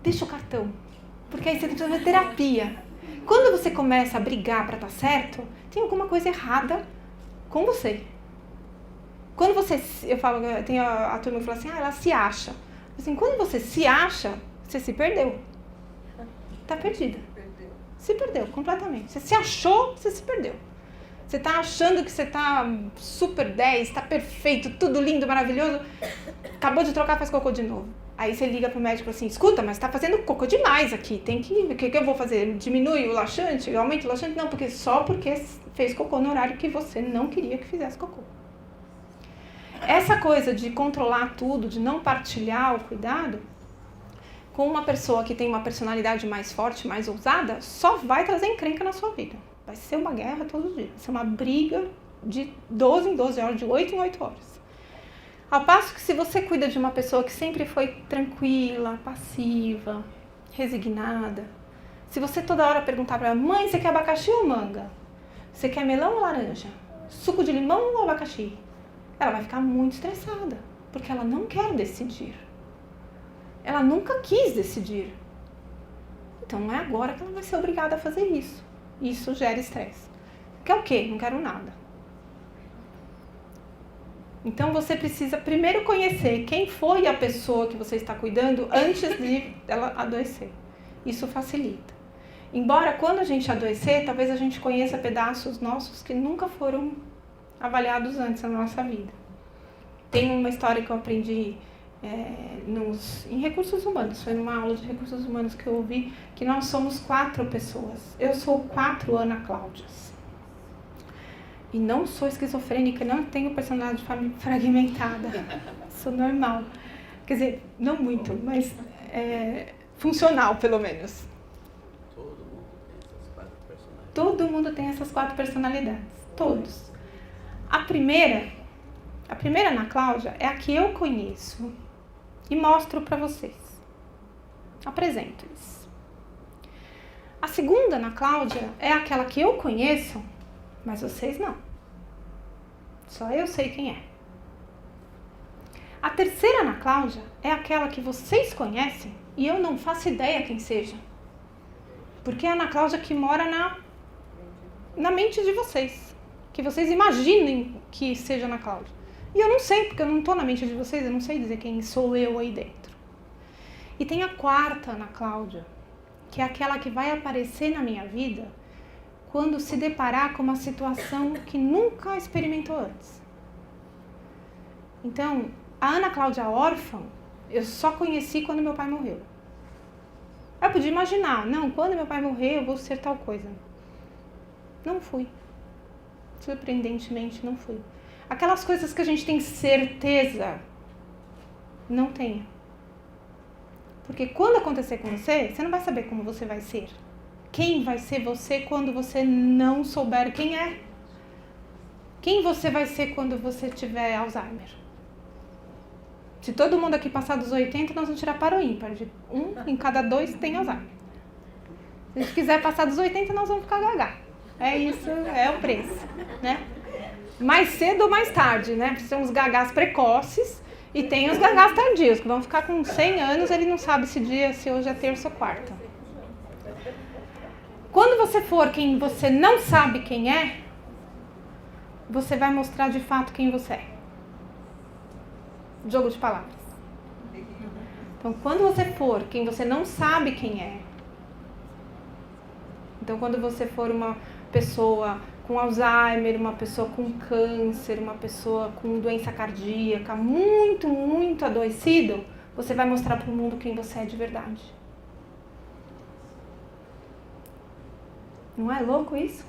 Deixa o cartão, porque aí você tem que fazer terapia. Quando você começa a brigar para estar certo, tem alguma coisa errada com você. Quando você, eu falo, tem a turma que fala assim, ela se acha. Assim, quando você se acha, você se perdeu. Tá perdida. Se perdeu completamente. Você se achou, você se perdeu. Você tá achando que você tá super 10, tá perfeito, tudo lindo, maravilhoso. Acabou de trocar, faz cocô de novo. Aí você liga pro médico assim, escuta, mas tá fazendo cocô demais aqui. Tem que, o que eu vou fazer? Diminui o laxante? Aumenta o laxante? Não, porque fez cocô no horário que você não queria que fizesse cocô. Essa coisa de controlar tudo, de não partilhar o cuidado, com uma pessoa que tem uma personalidade mais forte, mais ousada, só vai trazer encrenca na sua vida. Vai ser uma guerra todos os dias. Vai ser uma briga de 12 em 12 horas, de 8 em 8 horas. Ao passo que se você cuida de uma pessoa que sempre foi tranquila, passiva, resignada, se você toda hora perguntar para ela, mãe, você quer abacaxi ou manga? Você quer melão ou laranja? Suco de limão ou abacaxi? Ela vai ficar muito estressada, porque ela não quer decidir. Ela nunca quis decidir. Então não é agora que ela vai ser obrigada a fazer isso. Isso gera estresse. Quer o quê? Não quero nada. Então você precisa primeiro conhecer quem foi a pessoa que você está cuidando antes de ela adoecer. Isso facilita. Embora quando a gente adoecer, talvez a gente conheça pedaços nossos que nunca foram avaliados antes na nossa vida. Tem uma história que eu aprendi em recursos humanos, foi numa aula de recursos humanos que eu ouvi, que nós somos 4 pessoas. Eu sou 4 Ana Cláudias. E não sou esquizofrênica, não tenho personalidade fragmentada. Sou normal. Quer dizer, não muito, mas funcional, pelo menos. Todo mundo tem essas 4 personalidades. Todos. A primeira Ana Cláudia é a que eu conheço e mostro para vocês. Apresento-lhes. A segunda Ana Cláudia é aquela que eu conheço, mas vocês não. Só eu sei quem é. A terceira Ana Cláudia é aquela que vocês conhecem e eu não faço ideia quem seja. Porque é a Ana Cláudia que mora na mente de vocês. Que vocês imaginem que seja Ana Cláudia. E eu não sei, porque eu não estou na mente de vocês, eu não sei dizer quem sou eu aí dentro. E tem a quarta Ana Cláudia, que é aquela que vai aparecer na minha vida quando se deparar com uma situação que nunca experimentou antes. Então, a Ana Cláudia órfã, eu só conheci quando meu pai morreu. Eu podia imaginar, não, quando meu pai morrer eu vou ser tal coisa. Não fui. Surpreendentemente, não fui. Aquelas coisas que a gente tem certeza, não tenha. Porque quando acontecer com você, você não vai saber como você vai ser. Quem vai ser você quando você não souber quem é? Quem você vai ser quando você tiver Alzheimer? Se todo mundo aqui passar dos 80, nós vamos tirar para o ímpar. De 1 em cada 2 tem Alzheimer. Se a gente quiser passar dos 80, nós vamos ficar gaga. É isso, é o preço, né? Mais cedo ou mais tarde, né? São os gagás precoces e tem os gagás tardios, que vão ficar com 100 anos, ele não sabe se hoje é terça ou quarta. Quando você for quem você não sabe quem é, você vai mostrar de fato quem você é. Jogo de palavras. Então, quando você for quem você não sabe quem é, então quando você for uma pessoa com Alzheimer, uma pessoa com câncer, uma pessoa com doença cardíaca, muito, muito adoecido, você vai mostrar para o mundo quem você é de verdade. Não é louco isso?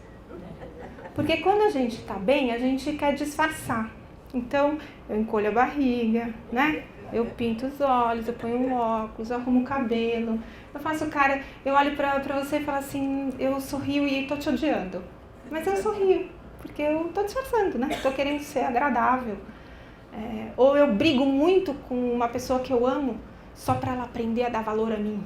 Porque quando a gente está bem, a gente quer disfarçar. Então, eu encolho a barriga, né? Eu pinto os olhos, eu ponho um óculos, eu arrumo o cabelo. Eu faço cara, eu olho pra você e falo assim, eu sorrio e tô te odiando. Mas eu sorrio, porque eu tô disfarçando, né? Tô querendo ser agradável. Ou eu brigo muito com uma pessoa que eu amo só pra ela aprender a dar valor a mim.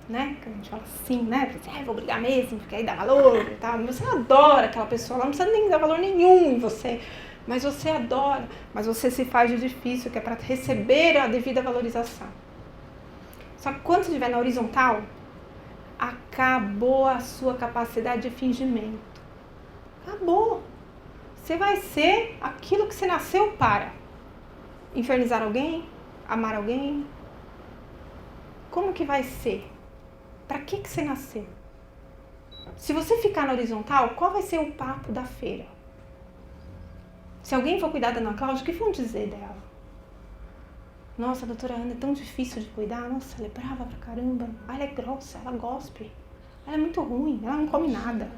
Né? Que a gente fala assim, né? Vou brigar mesmo, porque aí dá valor e tal. Você adora aquela pessoa, ela não precisa nem dar valor nenhum em você. Mas você adora, mas você se faz de difícil, que é para receber a devida valorização. Só que quando você estiver na horizontal, acabou a sua capacidade de fingimento. Acabou. Você vai ser aquilo que você nasceu para. Infernizar alguém? Amar alguém? Como que vai ser? Para que você nasceu? Se você ficar na horizontal, qual vai ser o papo da feira? Se alguém for cuidar da Ana Cláudia, o que vão dizer dela? Nossa, a doutora Ana é tão difícil de cuidar. Nossa, ela é brava pra caramba. Ela é grossa, ela gospe. Ela é muito ruim, ela não come nada.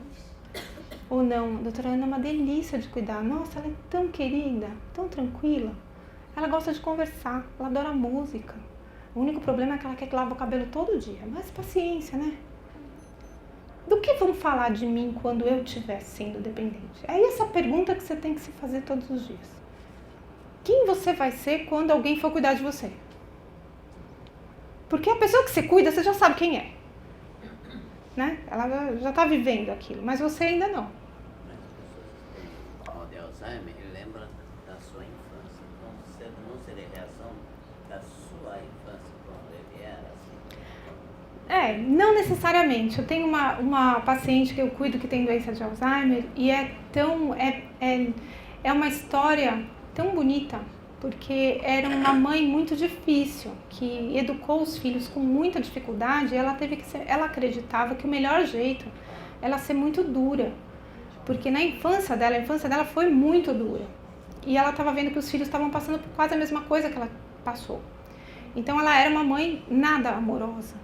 Ou não, a doutora Ana é uma delícia de cuidar. Nossa, ela é tão querida, tão tranquila. Ela gosta de conversar, ela adora música. O único problema é que ela quer que lave o cabelo todo dia. Mas paciência, né? Do que vão falar de mim quando eu estiver sendo dependente? É essa pergunta que você tem que se fazer todos os dias. Quem você vai ser quando alguém for cuidar de você? Porque a pessoa que você cuida, você já sabe quem é. Né? Ela já está vivendo aquilo, mas você ainda não. O de Alzheimer, ele lembra da sua infância. Então, você não seria reação da sua infância quando ele era assim? Não necessariamente. Eu tenho uma paciente que eu cuido que tem doença de Alzheimer e é uma história tão bonita, porque era uma mãe muito difícil, que educou os filhos com muita dificuldade e ela acreditava que o melhor jeito era ser muito dura, porque a infância dela foi muito dura. E ela estava vendo que os filhos estavam passando por quase a mesma coisa que ela passou. Então ela era uma mãe nada amorosa.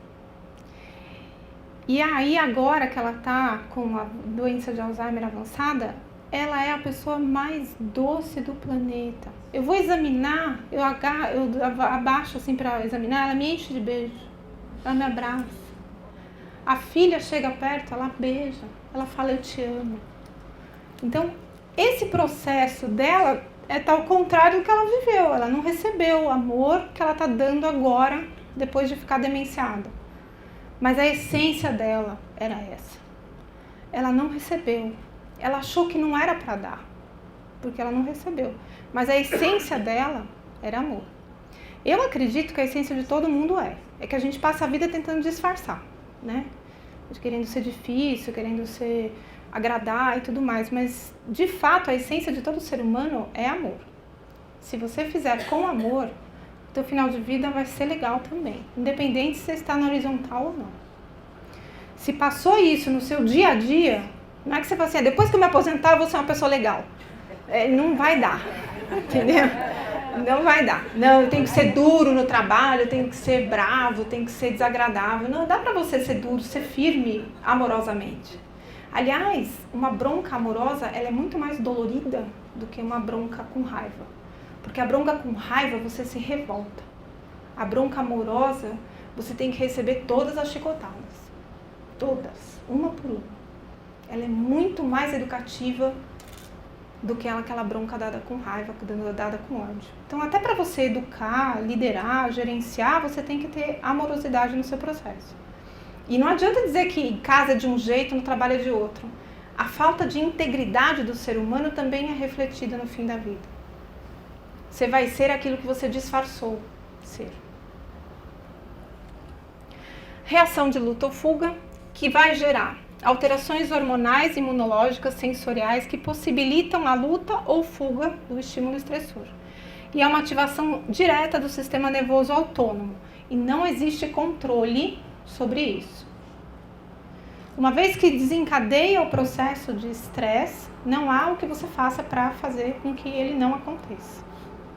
E aí agora que ela está com a doença de Alzheimer avançada, ela é a pessoa mais doce do planeta. Eu vou examinar, eu abaixo assim para examinar, ela me enche de beijo, ela me abraça. A filha chega perto, ela beija, ela fala eu te amo. Então, esse processo dela tá ao contrário do que ela viveu. Ela não recebeu o amor que ela está dando agora, depois de ficar demenciada. Mas a essência dela era essa. Ela não recebeu. Ela achou que não era para dar, porque ela não recebeu. Mas a essência dela era amor. Eu acredito que a essência de todo mundo é que a gente passa a vida tentando disfarçar, né? Querendo ser difícil, querendo ser agradar e tudo mais. Mas, de fato, a essência de todo ser humano é amor. Se você fizer com amor, o teu final de vida vai ser legal também. Independente se você está na horizontal ou não. Se passou isso no seu dia a dia, não é que você fala assim, depois que eu me aposentar eu vou ser uma pessoa legal. Não vai dar, entendeu? Não vai dar. Não, eu tenho que ser duro no trabalho, eu tenho que ser bravo, eu tenho que ser desagradável. Não dá pra você ser duro, ser firme amorosamente. Aliás, uma bronca amorosa, ela é muito mais dolorida do que uma bronca com raiva. Porque a bronca com raiva, você se revolta. A bronca amorosa, você tem que receber todas as chicotadas. Todas, uma por uma. Ela é muito mais educativa do que aquela bronca dada com raiva, dada com ódio. Então, até para você educar, liderar, gerenciar, você tem que ter amorosidade no seu processo. E não adianta dizer que em casa é de um jeito, no trabalho é de outro. A falta de integridade do ser humano também é refletida no fim da vida. Você vai ser aquilo que você disfarçou ser. Reação de luta ou fuga, que vai gerar alterações hormonais, imunológicas, sensoriais que possibilitam a luta ou fuga do estímulo estressor. E é uma ativação direta do sistema nervoso autônomo. E não existe controle sobre isso. Uma vez que desencadeia o processo de estresse, não há o que você faça para fazer com que ele não aconteça.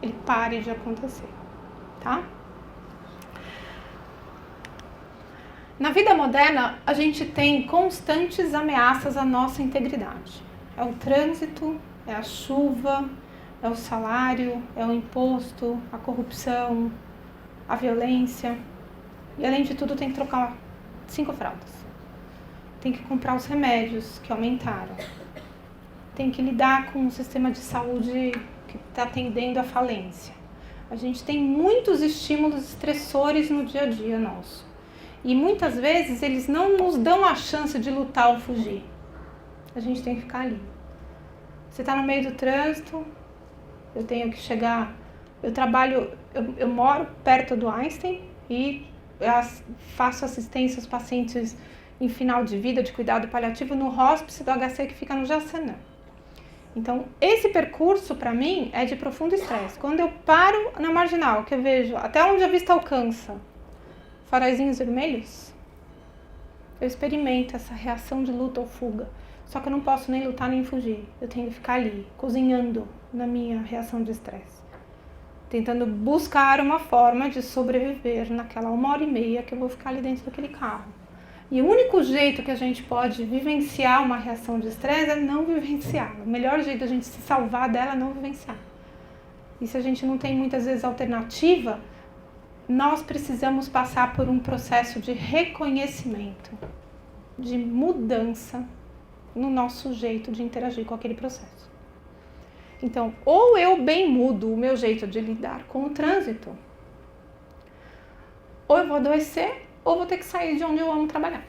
Ele pare de acontecer, tá? Na vida moderna, a gente tem constantes ameaças à nossa integridade. É o trânsito, é a chuva, é o salário, é o imposto, a corrupção, a violência. E além de tudo, tem que trocar 5 fraldas. Tem que comprar os remédios que aumentaram. Tem que lidar com um sistema de saúde que está tendendo à falência. A gente tem muitos estímulos estressores no dia a dia nosso. E muitas vezes eles não nos dão a chance de lutar ou fugir. A gente tem que ficar ali. Você está no meio do trânsito, eu tenho que chegar... Eu moro perto do Einstein e faço assistência aos pacientes em final de vida, de cuidado paliativo, no hospice do HC que fica no Jaçanã. Então, esse percurso, para mim, é de profundo estresse. Quando eu paro na marginal, que eu vejo até onde a vista alcança, faróizinhos vermelhos, eu experimento essa reação de luta ou fuga. Só que eu não posso nem lutar nem fugir. Eu tenho que ficar ali, cozinhando na minha reação de estresse. Tentando buscar uma forma de sobreviver naquela 1h30 que eu vou ficar ali dentro daquele carro. E o único jeito que a gente pode vivenciar uma reação de estresse é não vivenciar. O melhor jeito da gente se salvar dela é não vivenciar. E se a gente não tem muitas vezes alternativa, nós precisamos passar por um processo de reconhecimento, de mudança no nosso jeito de interagir com aquele processo. Então, ou eu bem mudo o meu jeito de lidar com o trânsito, ou eu vou adoecer, ou vou ter que sair de onde eu amo trabalhar.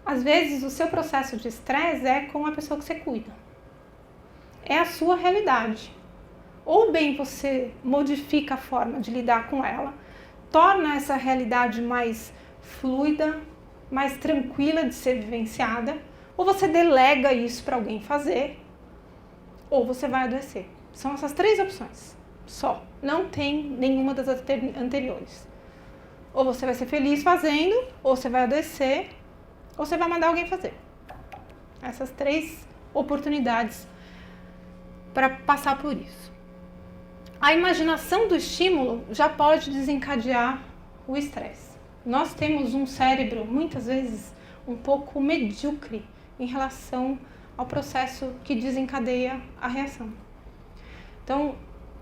Às vezes, o seu processo de estresse é com a pessoa que você cuida. É a sua realidade. Ou bem você modifica a forma de lidar com ela, torna essa realidade mais fluida, mais tranquila de ser vivenciada, ou você delega isso para alguém fazer, ou você vai adoecer. São essas 3 opções, só. Não tem nenhuma das anteriores. Ou você vai ser feliz fazendo, ou você vai adoecer, ou você vai mandar alguém fazer. Essas 3 oportunidades para passar por isso. A imaginação do estímulo já pode desencadear o estresse. Nós temos um cérebro, muitas vezes, um pouco medíocre em relação ao processo que desencadeia a reação. Então,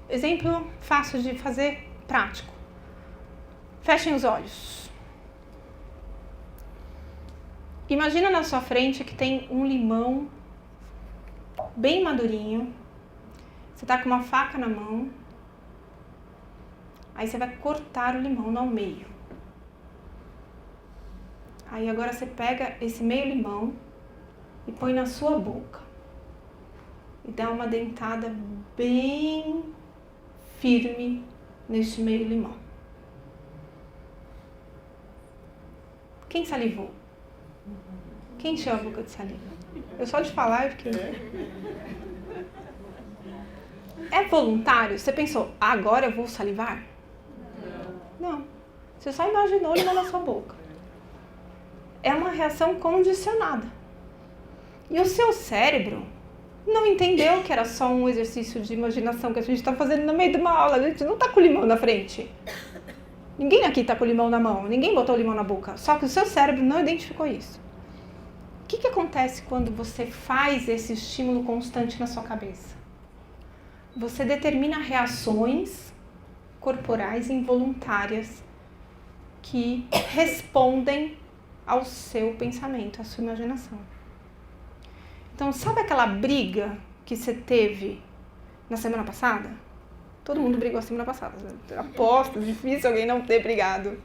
exemplo fácil de fazer, prático. Fechem os olhos. Imagina na sua frente que tem um limão bem madurinho. Você está com uma faca na mão. Aí você vai cortar o limão no meio. Aí agora você pega esse meio limão e põe na sua boca. E dá uma dentada bem firme neste meio limão. Quem salivou? Quem encheu a boca de saliva? Eu só de falar eu fiquei... É voluntário? Você pensou, agora eu vou salivar? Não. Você só imaginou o limão na sua boca. É uma reação condicionada. E o seu cérebro não entendeu que era só um exercício de imaginação que a gente está fazendo no meio de uma aula. A gente não está com o limão na frente. Ninguém aqui está com o limão na mão. Ninguém botou o limão na boca. Só que o seu cérebro não identificou isso. O que acontece quando você faz esse estímulo constante na sua cabeça? Você determina reações corporais involuntárias que respondem ao seu pensamento, à sua imaginação. Então, sabe aquela briga que você teve na semana passada? Todo mundo brigou a semana passada. Aposto, difícil alguém não ter brigado.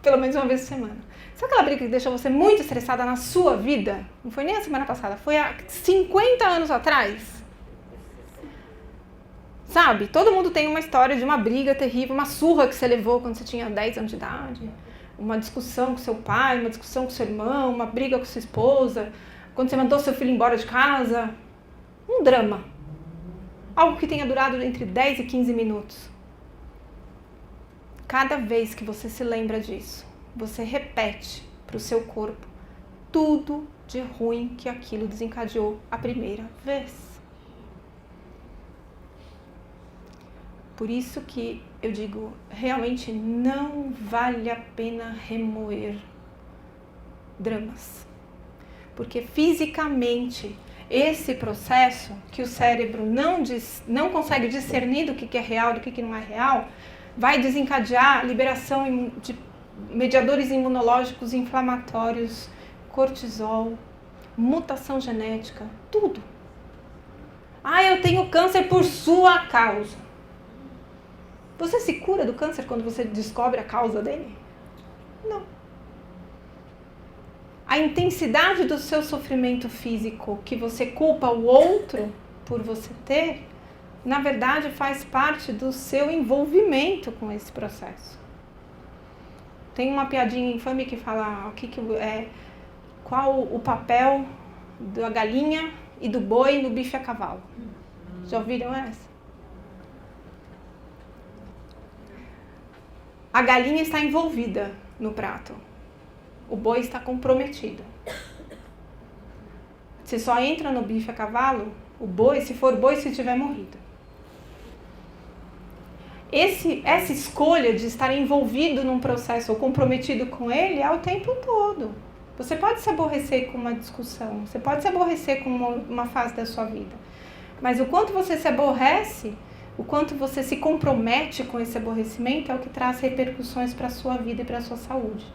Pelo menos uma vez por semana. Sabe aquela briga que deixou você muito estressada na sua vida? Não foi nem a semana passada, foi há 50 anos atrás. Sabe? Todo mundo tem uma história de uma briga terrível, uma surra que você levou quando você tinha 10 anos de idade. Uma discussão com seu pai, uma discussão com seu irmão, uma briga com sua esposa, quando você mandou seu filho embora de casa. Um drama. Algo que tenha durado entre 10 e 15 minutos. Cada vez que você se lembra disso, você repete para o seu corpo tudo de ruim que aquilo desencadeou a primeira vez. Por isso que eu digo, realmente não vale a pena remoer dramas. Porque fisicamente, esse processo que o cérebro não consegue discernir do que é real, do que não é real, vai desencadear liberação de mediadores imunológicos inflamatórios, cortisol, mutação genética, tudo. Ah, eu tenho câncer por sua causa. Você se cura do câncer quando você descobre a causa dele? Não. A intensidade do seu sofrimento físico que você culpa o outro por você ter, na verdade faz parte do seu envolvimento com esse processo. Tem uma piadinha infame que fala qual o papel da galinha e do boi no bife a cavalo. Já ouviram essa? A galinha está envolvida no prato. O boi está comprometido. Você só entra no bife a cavalo, o boi, se for boi, se tiver morrido. Essa escolha de estar envolvido num processo ou comprometido com ele é o tempo todo. Você pode se aborrecer com uma discussão, você pode se aborrecer com uma fase da sua vida. Mas o quanto você se aborrece, o quanto você se compromete com esse aborrecimento é o que traz repercussões para a sua vida e para a sua saúde.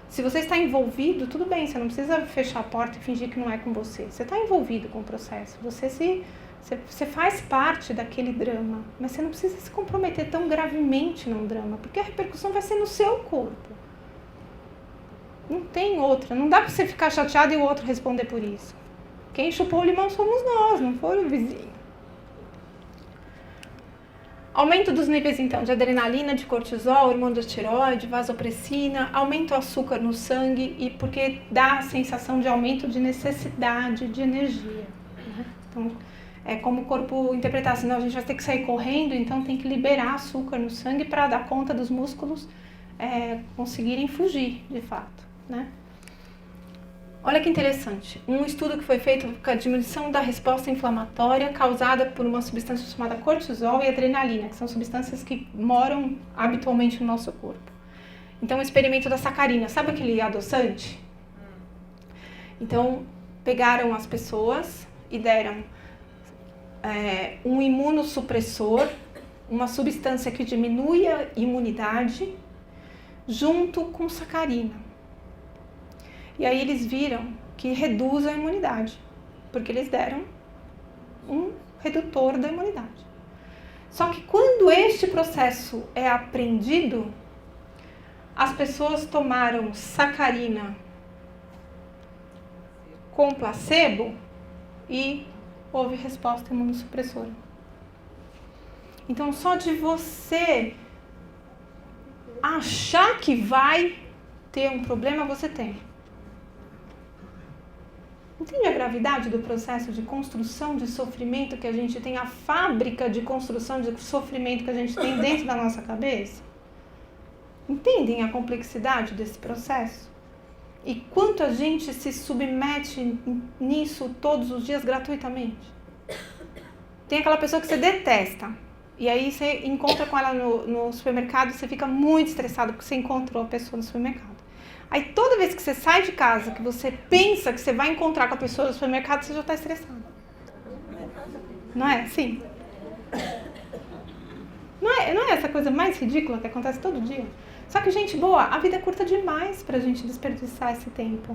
Se você está envolvido, tudo bem, você não precisa fechar a porta e fingir que não é com você. Você está envolvido com o processo, você faz parte daquele drama, mas você não precisa se comprometer tão gravemente num drama, porque a repercussão vai ser no seu corpo. Não tem outra, não dá para você ficar chateado e o outro responder por isso. Quem chupou o limão somos nós, não foi o vizinho. Aumento dos níveis, então, de adrenalina, de cortisol, hormônio da tireoide, vasopressina, aumenta o açúcar no sangue e porque dá a sensação de aumento de necessidade de energia. Então, é como o corpo interpretar, senão a gente vai ter que sair correndo, então tem que liberar açúcar no sangue para dar conta dos músculos conseguirem fugir, de fato, né? Olha que interessante, um estudo que foi feito com a diminuição da resposta inflamatória causada por uma substância chamada cortisol e adrenalina, que são substâncias que moram habitualmente no nosso corpo. Então, o experimento da sacarina, sabe aquele adoçante? Então, pegaram as pessoas e deram um imunossupressor, uma substância que diminui a imunidade, junto com sacarina. E aí eles viram que reduz a imunidade, porque eles deram um redutor da imunidade. Só que quando este processo é aprendido, as pessoas tomaram sacarina com placebo e houve resposta imunossupressora. Então, só de você achar que vai ter um problema, você tem. Entende a gravidade do processo de construção de sofrimento que a gente tem, a fábrica de construção de sofrimento que a gente tem dentro da nossa cabeça? Entendem a complexidade desse processo? E quanto a gente se submete nisso todos os dias gratuitamente? Tem aquela pessoa que você detesta, e aí você encontra com ela no supermercado e você fica muito estressado porque você encontrou a pessoa no supermercado. Aí toda vez que você sai de casa, que você pensa que você vai encontrar com a pessoa no supermercado, você já está estressado. Não é assim? Não é essa coisa mais ridícula que acontece todo dia? Só que, gente boa, a vida é curta demais pra gente desperdiçar esse tempo.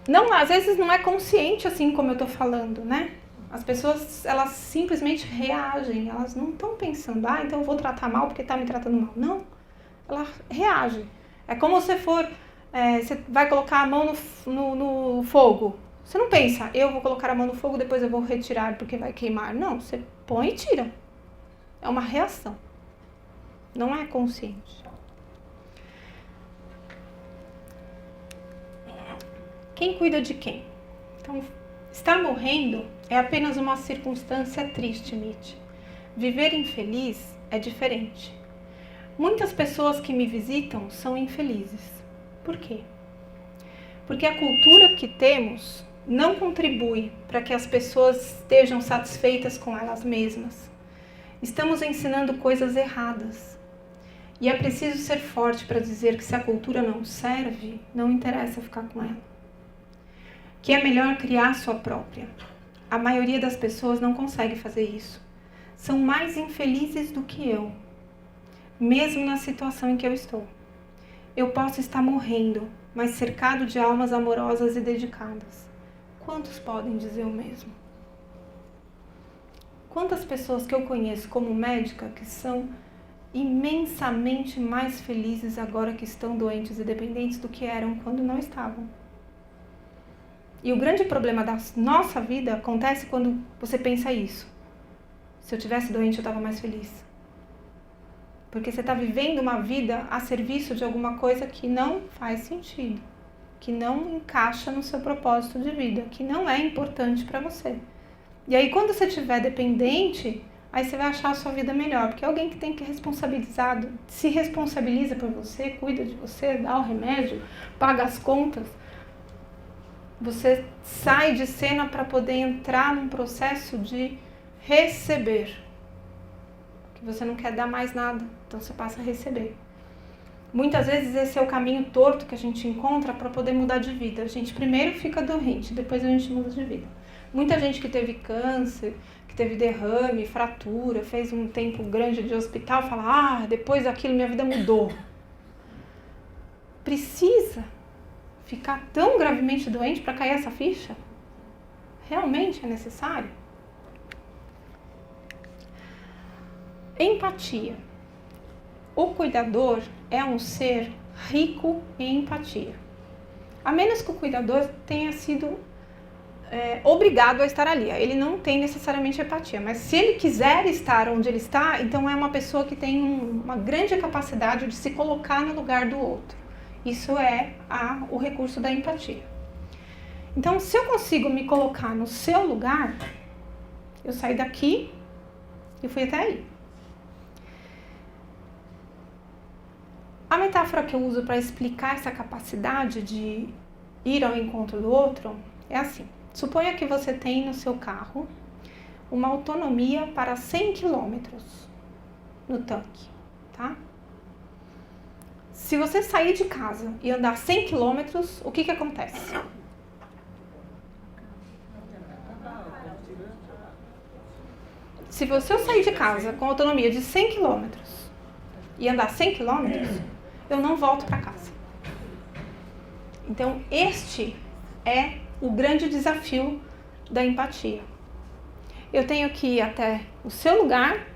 Não, às vezes não é consciente assim como eu estou falando, né? As pessoas, elas simplesmente reagem, elas não estão pensando, então eu vou tratar mal porque está me tratando mal. Não, ela reage. É como você você vai colocar a mão no fogo. Você não pensa, eu vou colocar a mão no fogo, depois eu vou retirar porque vai queimar. Não, você põe e tira. É uma reação. Não é consciente. Quem cuida de quem? Então, estar morrendo é apenas uma circunstância triste, Mitch. Viver infeliz é diferente. Muitas pessoas que me visitam são infelizes. Por quê? Porque a cultura que temos não contribui para que as pessoas estejam satisfeitas com elas mesmas. Estamos ensinando coisas erradas. E é preciso ser forte para dizer que se a cultura não serve, não interessa ficar com ela. Que é melhor criar sua própria. A maioria das pessoas não consegue fazer isso. São mais infelizes do que eu, mesmo na situação em que eu estou. Eu posso estar morrendo, mas cercado de almas amorosas e dedicadas. Quantos podem dizer o mesmo? Quantas pessoas que eu conheço como médica que são imensamente mais felizes agora que estão doentes e dependentes do que eram quando não estavam? E o grande problema da nossa vida acontece quando você pensa isso. Se eu tivesse doente, eu estava mais feliz. Porque você está vivendo uma vida a serviço de alguma coisa que não faz sentido, que não encaixa no seu propósito de vida, que não é importante para você. E aí, quando você estiver dependente, aí você vai achar a sua vida melhor, porque alguém que tem que responsabilizar, se responsabiliza por você, cuida de você, dá o remédio, paga as contas. Você sai de cena para poder entrar num processo de receber. Que você não quer dar mais nada, então você passa a receber. Muitas vezes esse é o caminho torto que a gente encontra para poder mudar de vida. A gente primeiro fica doente, depois a gente muda de vida. Muita gente que teve câncer, que teve derrame, fratura, fez um tempo grande de hospital, fala, depois daquilo minha vida mudou. Precisa ficar tão gravemente doente para cair essa ficha? Realmente é necessário? Empatia. O cuidador é um ser rico em empatia. A menos que o cuidador tenha sido obrigado a estar ali. Ele não tem necessariamente empatia, mas se ele quiser estar onde ele está, então é uma pessoa que tem uma grande capacidade de se colocar no lugar do outro. Isso é o recurso da empatia. Então, se eu consigo me colocar no seu lugar, eu saí daqui e fui até aí. A metáfora que eu uso para explicar essa capacidade de ir ao encontro do outro é assim. Suponha que você tem no seu carro uma autonomia para 100 km no tanque, tá? Se você sair de casa e andar 100 km, o que acontece? Se você sair de casa com autonomia de 100 km e andar 100 km, eu não volto para casa. Então, este é o grande desafio da empatia. Eu tenho que ir até o seu lugar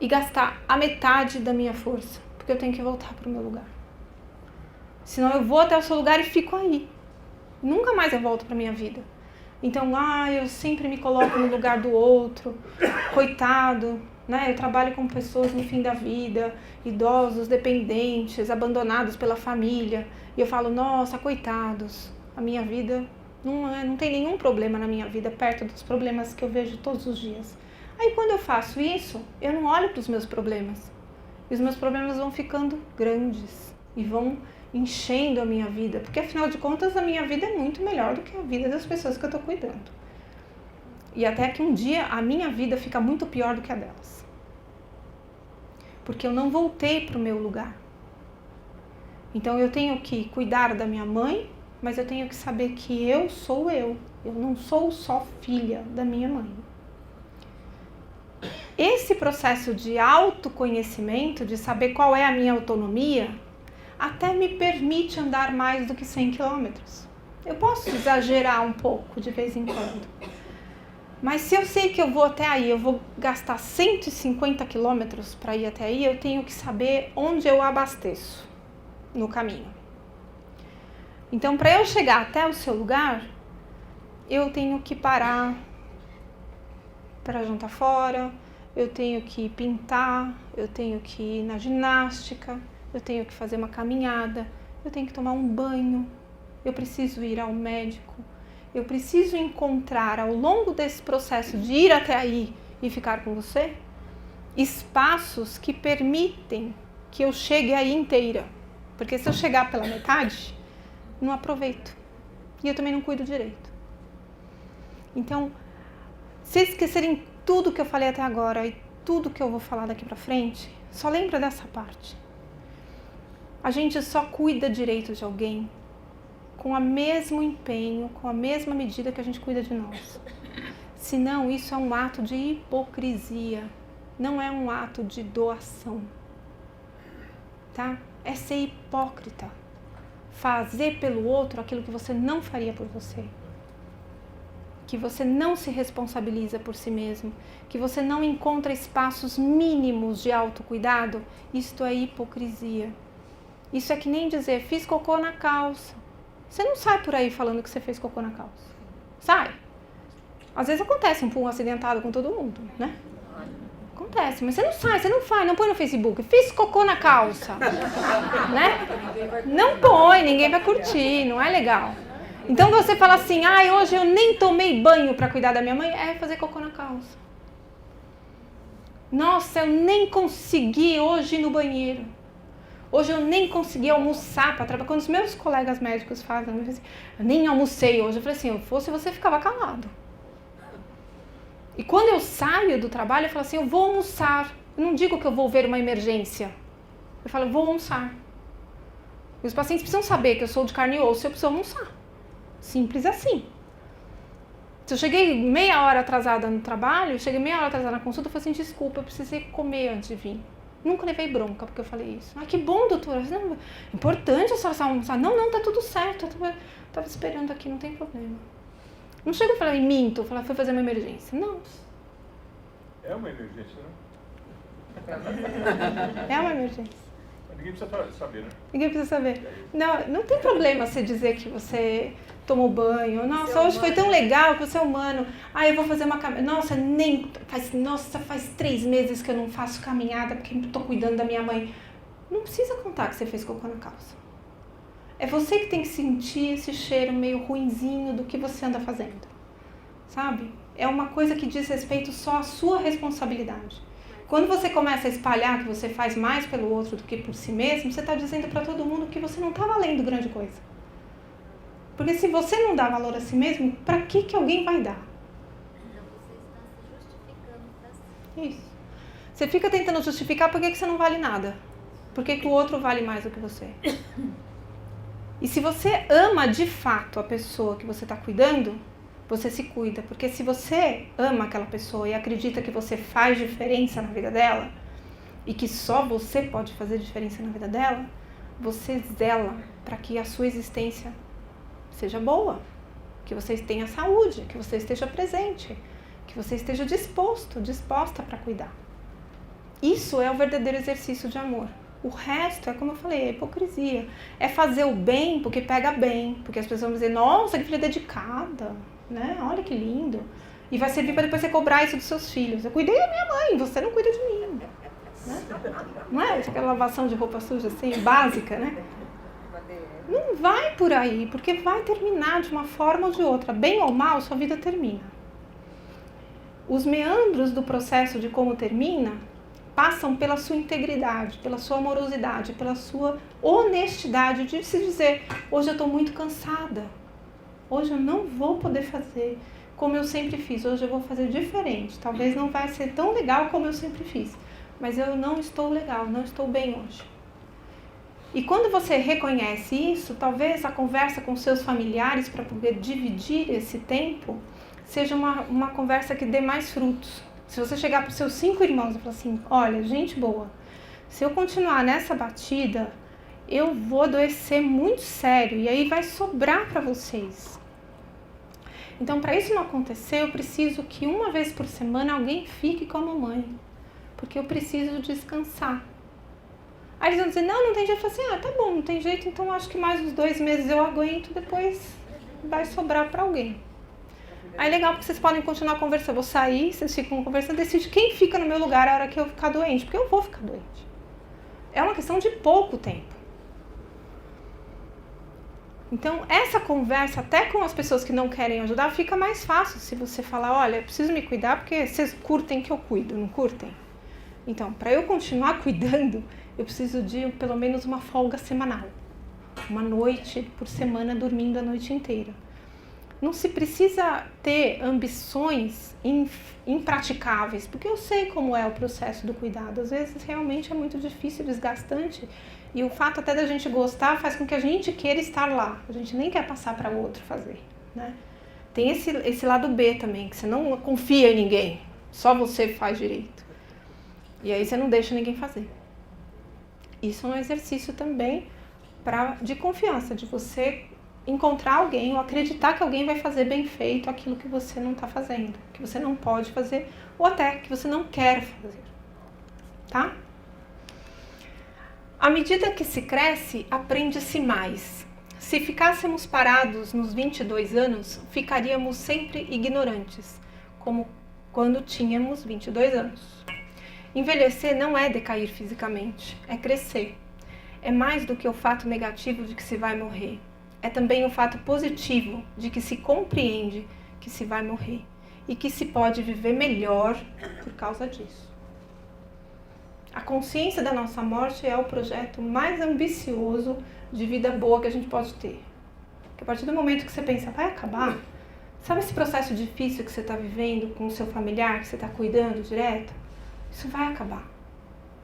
e gastar a metade da minha força, porque eu tenho que voltar para o meu lugar. Senão eu vou até o seu lugar e fico aí. Nunca mais eu volto para a minha vida. Então, eu sempre me coloco no lugar do outro, coitado, né? Eu trabalho com pessoas no fim da vida, idosos, dependentes, abandonados pela família, e eu falo, nossa, coitados, a minha vida não tem nenhum problema na minha vida perto dos problemas que eu vejo todos os dias. Aí quando eu faço isso, eu não olho para os meus problemas, e os meus problemas vão ficando grandes e vão enchendo a minha vida, porque afinal de contas a minha vida é muito melhor do que a vida das pessoas que eu estou cuidando. E até que um dia a minha vida fica muito pior do que a delas. Porque eu não voltei para o meu lugar. Então eu tenho que cuidar da minha mãe, mas eu tenho que saber que eu sou eu. Eu não sou só filha da minha mãe. Esse processo de autoconhecimento, de saber qual é a minha autonomia, até me permite andar mais do que 100 quilômetros. Eu posso exagerar um pouco de vez em quando. Mas se eu sei que eu vou até aí, eu vou gastar 150 quilômetros para ir até aí, eu tenho que saber onde eu abasteço no caminho. Então, para eu chegar até o seu lugar, eu tenho que parar para jantar fora, eu tenho que pintar, eu tenho que ir na ginástica, eu tenho que fazer uma caminhada, eu tenho que tomar um banho, eu preciso ir ao médico, eu preciso encontrar ao longo desse processo de ir até aí e ficar com você, espaços que permitem que eu chegue aí inteira. Porque se eu chegar pela metade, não aproveito. E eu também não cuido direito. Então, se esquecerem tudo que eu falei até agora e tudo que eu vou falar daqui pra frente, só lembra dessa parte. A gente só cuida direito de alguém com o mesmo empenho, com a mesma medida que a gente cuida de nós. Senão, isso é um ato de hipocrisia, não é um ato de doação. Tá? É ser hipócrita. Fazer pelo outro aquilo que você não faria por você. Que você não se responsabiliza por si mesmo. Que você não encontra espaços mínimos de autocuidado. Isto é hipocrisia. Isso é que nem dizer, fiz cocô na calça. Você não sai por aí falando que você fez cocô na calça. Sai. Às vezes acontece um pum acidentado com todo mundo, né? Acontece, mas você não sai, você não faz, não põe no Facebook. Fiz cocô na calça, né? Não põe, ninguém vai curtir, não é legal. Então você fala assim, hoje eu nem tomei banho para cuidar da minha mãe, é fazer cocô na calça. Nossa, eu nem consegui hoje ir no banheiro. Hoje eu nem consegui almoçar para trabalhar. Quando os meus colegas médicos falam, eu nem almocei hoje. Eu falei assim, se fosse você ficava calado. E quando eu saio do trabalho, eu falo assim, eu vou almoçar. Eu não digo que eu vou ver uma emergência. Eu falo, eu vou almoçar. E os pacientes precisam saber que eu sou de carne e osso e eu preciso almoçar. Simples assim. Se eu cheguei meia hora atrasada no trabalho, cheguei meia hora atrasada na consulta, eu falei assim, desculpa, eu precisei comer antes de vir. Nunca levei bronca porque eu falei isso. Que bom, doutora. Não, importante a senhora almoçar. Não, tá tudo certo. Eu tava esperando aqui, não tem problema. Não chego a falar em minto, falar fui fazer uma emergência. Não. É uma emergência, né? É uma emergência. Ninguém precisa saber, né? Ninguém precisa saber. Não tem problema você dizer que você tomou banho. Nossa, hoje foi tão legal que você é humano. Eu vou fazer uma caminhada. Nossa, faz 3 meses que eu não faço caminhada porque estou cuidando da minha mãe. Não precisa contar que você fez cocô na calça. É você que tem que sentir esse cheiro meio ruinzinho do que você anda fazendo. Sabe? É uma coisa que diz respeito só à sua responsabilidade. Quando você começa a espalhar que você faz mais pelo outro do que por si mesmo, você está dizendo para todo mundo que você não está valendo grande coisa. Porque se você não dá valor a si mesmo, para que alguém vai dar? Você está se justificando para si. Isso. Você fica tentando justificar por que você não vale nada. Por que o outro vale mais do que você. E se você ama de fato a pessoa que você está cuidando, você se cuida. Porque se você ama aquela pessoa e acredita que você faz diferença na vida dela, e que só você pode fazer diferença na vida dela, você zela para que a sua existência seja boa, que você tenha saúde, que você esteja presente, que você esteja disposta para cuidar. Isso é o verdadeiro exercício de amor. O resto é, como eu falei, é hipocrisia. É fazer o bem porque pega bem, porque as pessoas vão dizer, nossa, que filha dedicada, né? Olha que lindo. E vai servir para depois você cobrar isso dos seus filhos. Eu cuidei da minha mãe, você não cuida de mim. Né? Não é aquela lavação de roupa suja assim, básica, né? Não vai por aí, porque vai terminar de uma forma ou de outra. Bem ou mal, sua vida termina. Os meandros do processo de como termina passam pela sua integridade, pela sua amorosidade, pela sua honestidade de se dizer, hoje eu estou muito cansada, hoje eu não vou poder fazer como eu sempre fiz, hoje eu vou fazer diferente, talvez não vai ser tão legal como eu sempre fiz, mas eu não estou legal, não estou bem hoje. E quando você reconhece isso, talvez a conversa com seus familiares para poder dividir esse tempo seja uma conversa que dê mais frutos. Se você chegar para os seus 5 irmãos e falar assim, olha, gente boa, se eu continuar nessa batida, eu vou adoecer muito sério e aí vai sobrar para vocês. Então, para isso não acontecer, eu preciso que uma vez por semana alguém fique com a mamãe, porque eu preciso descansar. Aí eles vão dizer, não tem jeito. Eu falo assim, tá bom, não tem jeito, então acho que mais uns 2 meses eu aguento, depois vai sobrar para alguém. Aí legal, porque vocês podem continuar conversando. Eu vou sair, vocês ficam conversando, decide quem fica no meu lugar a hora que eu ficar doente, porque eu vou ficar doente. É uma questão de pouco tempo. Então, essa conversa, até com as pessoas que não querem ajudar, fica mais fácil se você falar, olha, eu preciso me cuidar porque vocês curtem que eu cuido, não curtem? Então, para eu continuar cuidando, eu preciso de pelo menos uma folga semanal. Uma noite por semana dormindo a noite inteira. Não se precisa ter ambições impraticáveis, porque eu sei como é o processo do cuidado. Às vezes realmente é muito difícil, desgastante, e o fato até da gente gostar faz com que a gente queira estar lá. A gente nem quer passar para o outro fazer, né? Tem esse lado B também, que você não confia em ninguém, só você faz direito. E aí você não deixa ninguém fazer. Isso é um exercício também de confiança, de você encontrar alguém ou acreditar que alguém vai fazer bem feito aquilo que você não está fazendo, que você não pode fazer ou até que você não quer fazer, tá? À medida que se cresce, aprende-se mais. Se ficássemos parados nos 22 anos, ficaríamos sempre ignorantes, como quando tínhamos 22 anos. Envelhecer não é decair fisicamente, é crescer. É mais do que o fato negativo de que se vai morrer. É também o fato positivo de que se compreende que se vai morrer e que se pode viver melhor por causa disso. A consciência da nossa morte é o projeto mais ambicioso de vida boa que a gente pode ter. Porque a partir do momento que você pensa, vai acabar, sabe esse processo difícil que você está vivendo com o seu familiar, que você está cuidando direto? Isso vai acabar.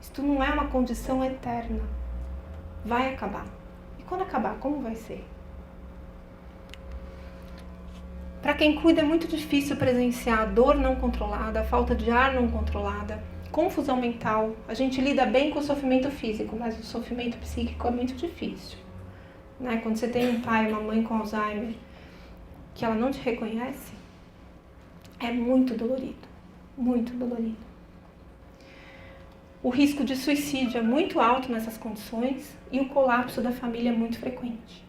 Isso não é uma condição eterna. Vai acabar. E quando acabar, como vai ser? Para quem cuida é muito difícil presenciar a dor não controlada, a falta de ar não controlada, confusão mental. A gente lida bem com o sofrimento físico, mas o sofrimento psíquico é muito difícil, né? Quando você tem um pai e uma mãe com Alzheimer, que ela não te reconhece, é muito dolorido, muito dolorido. O risco de suicídio é muito alto nessas condições e o colapso da família é muito frequente.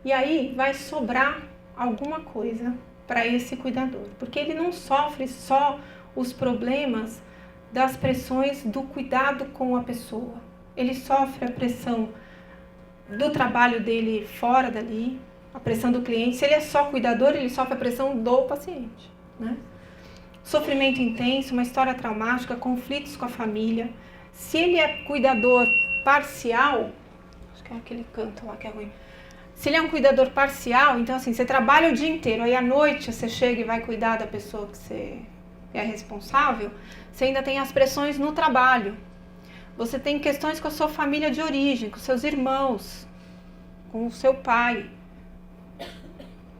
E aí vai sobrar alguma coisa para esse cuidador, porque ele não sofre só os problemas das pressões do cuidado com a pessoa. Ele sofre a pressão do trabalho dele fora dali, a pressão do cliente. Se ele é só cuidador, ele sofre a pressão do paciente, né? Sofrimento intenso, uma história traumática, conflitos com a família. Se ele é cuidador parcial, acho que é aquele canto lá que é ruim. Se ele é um cuidador parcial, então assim, você trabalha o dia inteiro, aí à noite você chega e vai cuidar da pessoa que você é responsável, você ainda tem as pressões no trabalho. Você tem questões com a sua família de origem, com seus irmãos, com o seu pai,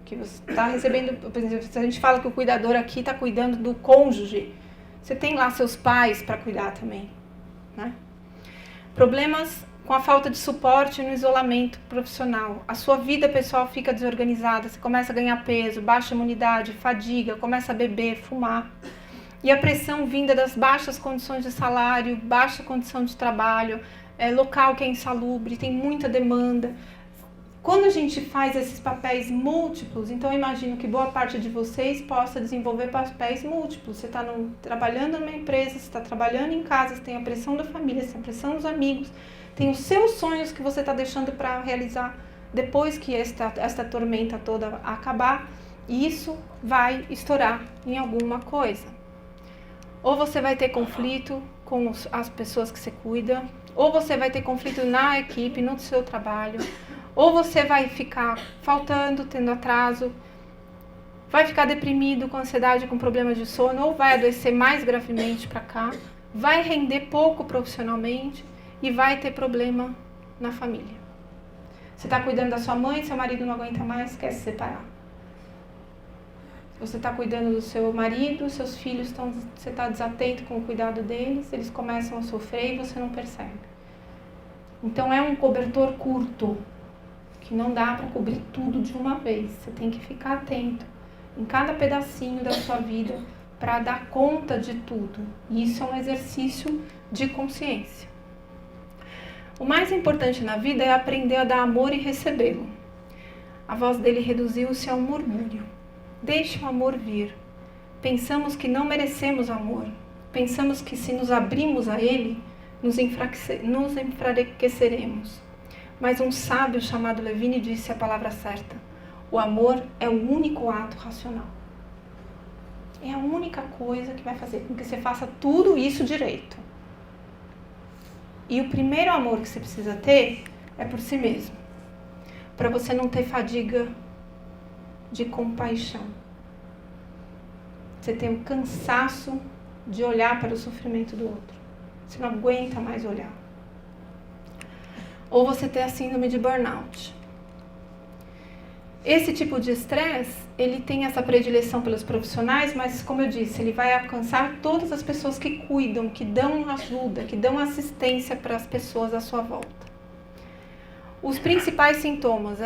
que você está recebendo, por exemplo, se a gente fala que o cuidador aqui está cuidando do cônjuge, você tem lá seus pais para cuidar também, né? Problemas com a falta de suporte no isolamento profissional. A sua vida pessoal fica desorganizada, você começa a ganhar peso, baixa imunidade, fadiga, começa a beber, fumar. E a pressão vinda das baixas condições de salário, baixa condição de trabalho, local que é insalubre, tem muita demanda. Quando a gente faz esses papéis múltiplos, então eu imagino que boa parte de vocês possa desenvolver papéis múltiplos. Você está trabalhando numa empresa, você está trabalhando em casa, você tem a pressão da família, você tem a pressão dos amigos, tem os seus sonhos que você está deixando para realizar depois que esta tormenta toda acabar, e isso vai estourar em alguma coisa. Ou você vai ter conflito com as pessoas que você cuida, ou você vai ter conflito na equipe, no seu trabalho, ou você vai ficar faltando, tendo atraso, vai ficar deprimido, com ansiedade, com problemas de sono, ou vai adoecer mais gravemente para cá, vai render pouco profissionalmente e vai ter problema na família. Você está cuidando da sua mãe, seu marido não aguenta mais, quer se separar. Você está cuidando do seu marido, seus filhos você está desatento com o cuidado deles, eles começam a sofrer e você não percebe. Então é um cobertor curto, que não dá para cobrir tudo de uma vez. Você tem que ficar atento em cada pedacinho da sua vida para dar conta de tudo. E isso é um exercício de consciência. O mais importante na vida é aprender a dar amor e recebê-lo. A voz dele reduziu-se a um murmúrio. Deixe o amor vir. Pensamos que não merecemos amor. Pensamos que se nos abrimos a ele, nos enfraqueceremos. Mas um sábio chamado Levine disse a palavra certa. O amor é o único ato racional. É a única coisa que vai fazer com que você faça tudo isso direito. E o primeiro amor que você precisa ter é por si mesmo. Para você não ter fadiga de compaixão. Você tem o cansaço de olhar para o sofrimento do outro. Você não aguenta mais olhar. Ou você tem a síndrome de burnout. Esse tipo de estresse, ele tem essa predileção pelos profissionais, mas como eu disse, ele vai alcançar todas as pessoas que cuidam, que dão ajuda, que dão assistência para as pessoas à sua volta. Os principais sintomas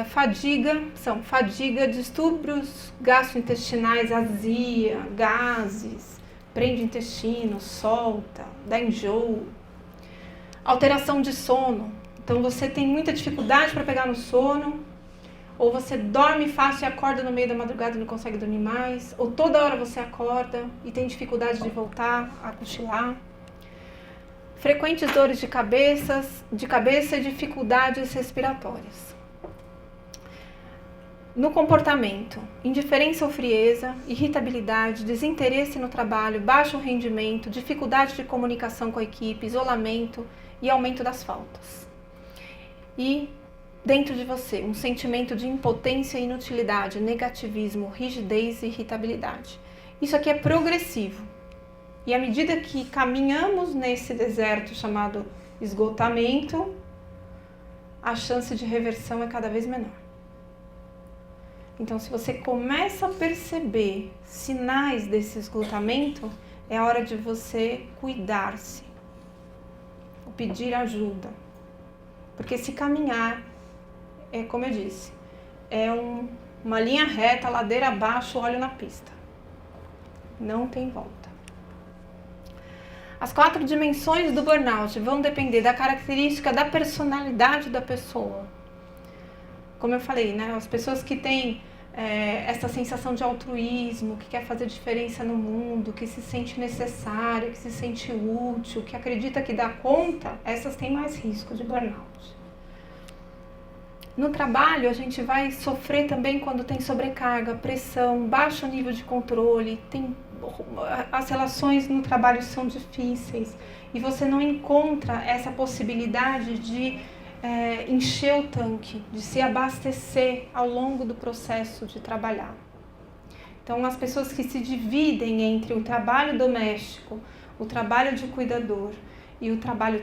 são fadiga, distúrbios gastrointestinais, azia, gases, prende o intestino, solta, dá enjoo, alteração de sono. Então você tem muita dificuldade para pegar no sono, ou você dorme fácil e acorda no meio da madrugada e não consegue dormir mais, ou toda hora você acorda e tem dificuldade de voltar a cochilar. Frequentes dores de cabeça e dificuldades respiratórias. No comportamento, indiferença ou frieza, irritabilidade, desinteresse no trabalho, baixo rendimento, dificuldade de comunicação com a equipe, isolamento e aumento das faltas. E dentro de você, um sentimento de impotência e inutilidade, negativismo, rigidez e irritabilidade. Isso aqui é progressivo. E à medida que caminhamos nesse deserto chamado esgotamento, a chance de reversão é cada vez menor. Então, se você começa a perceber sinais desse esgotamento, é a hora de você cuidar-se, ou pedir ajuda. Porque se caminhar, é como eu disse, é uma linha reta, ladeira abaixo, óleo na pista. Não tem volta. As 4 dimensões do burnout vão depender da característica da personalidade da pessoa. Como eu falei, né? As pessoas que têm essa sensação de altruísmo, que quer fazer diferença no mundo, que se sente necessária, que se sente útil, que acredita que dá conta, essas têm mais risco de burnout. No trabalho, a gente vai sofrer também quando tem sobrecarga, pressão, baixo nível de controle, as relações no trabalho são difíceis e você não encontra essa possibilidade de encher o tanque, de se abastecer ao longo do processo de trabalhar. Então, as pessoas que se dividem entre o trabalho doméstico, o trabalho de cuidador e o trabalho,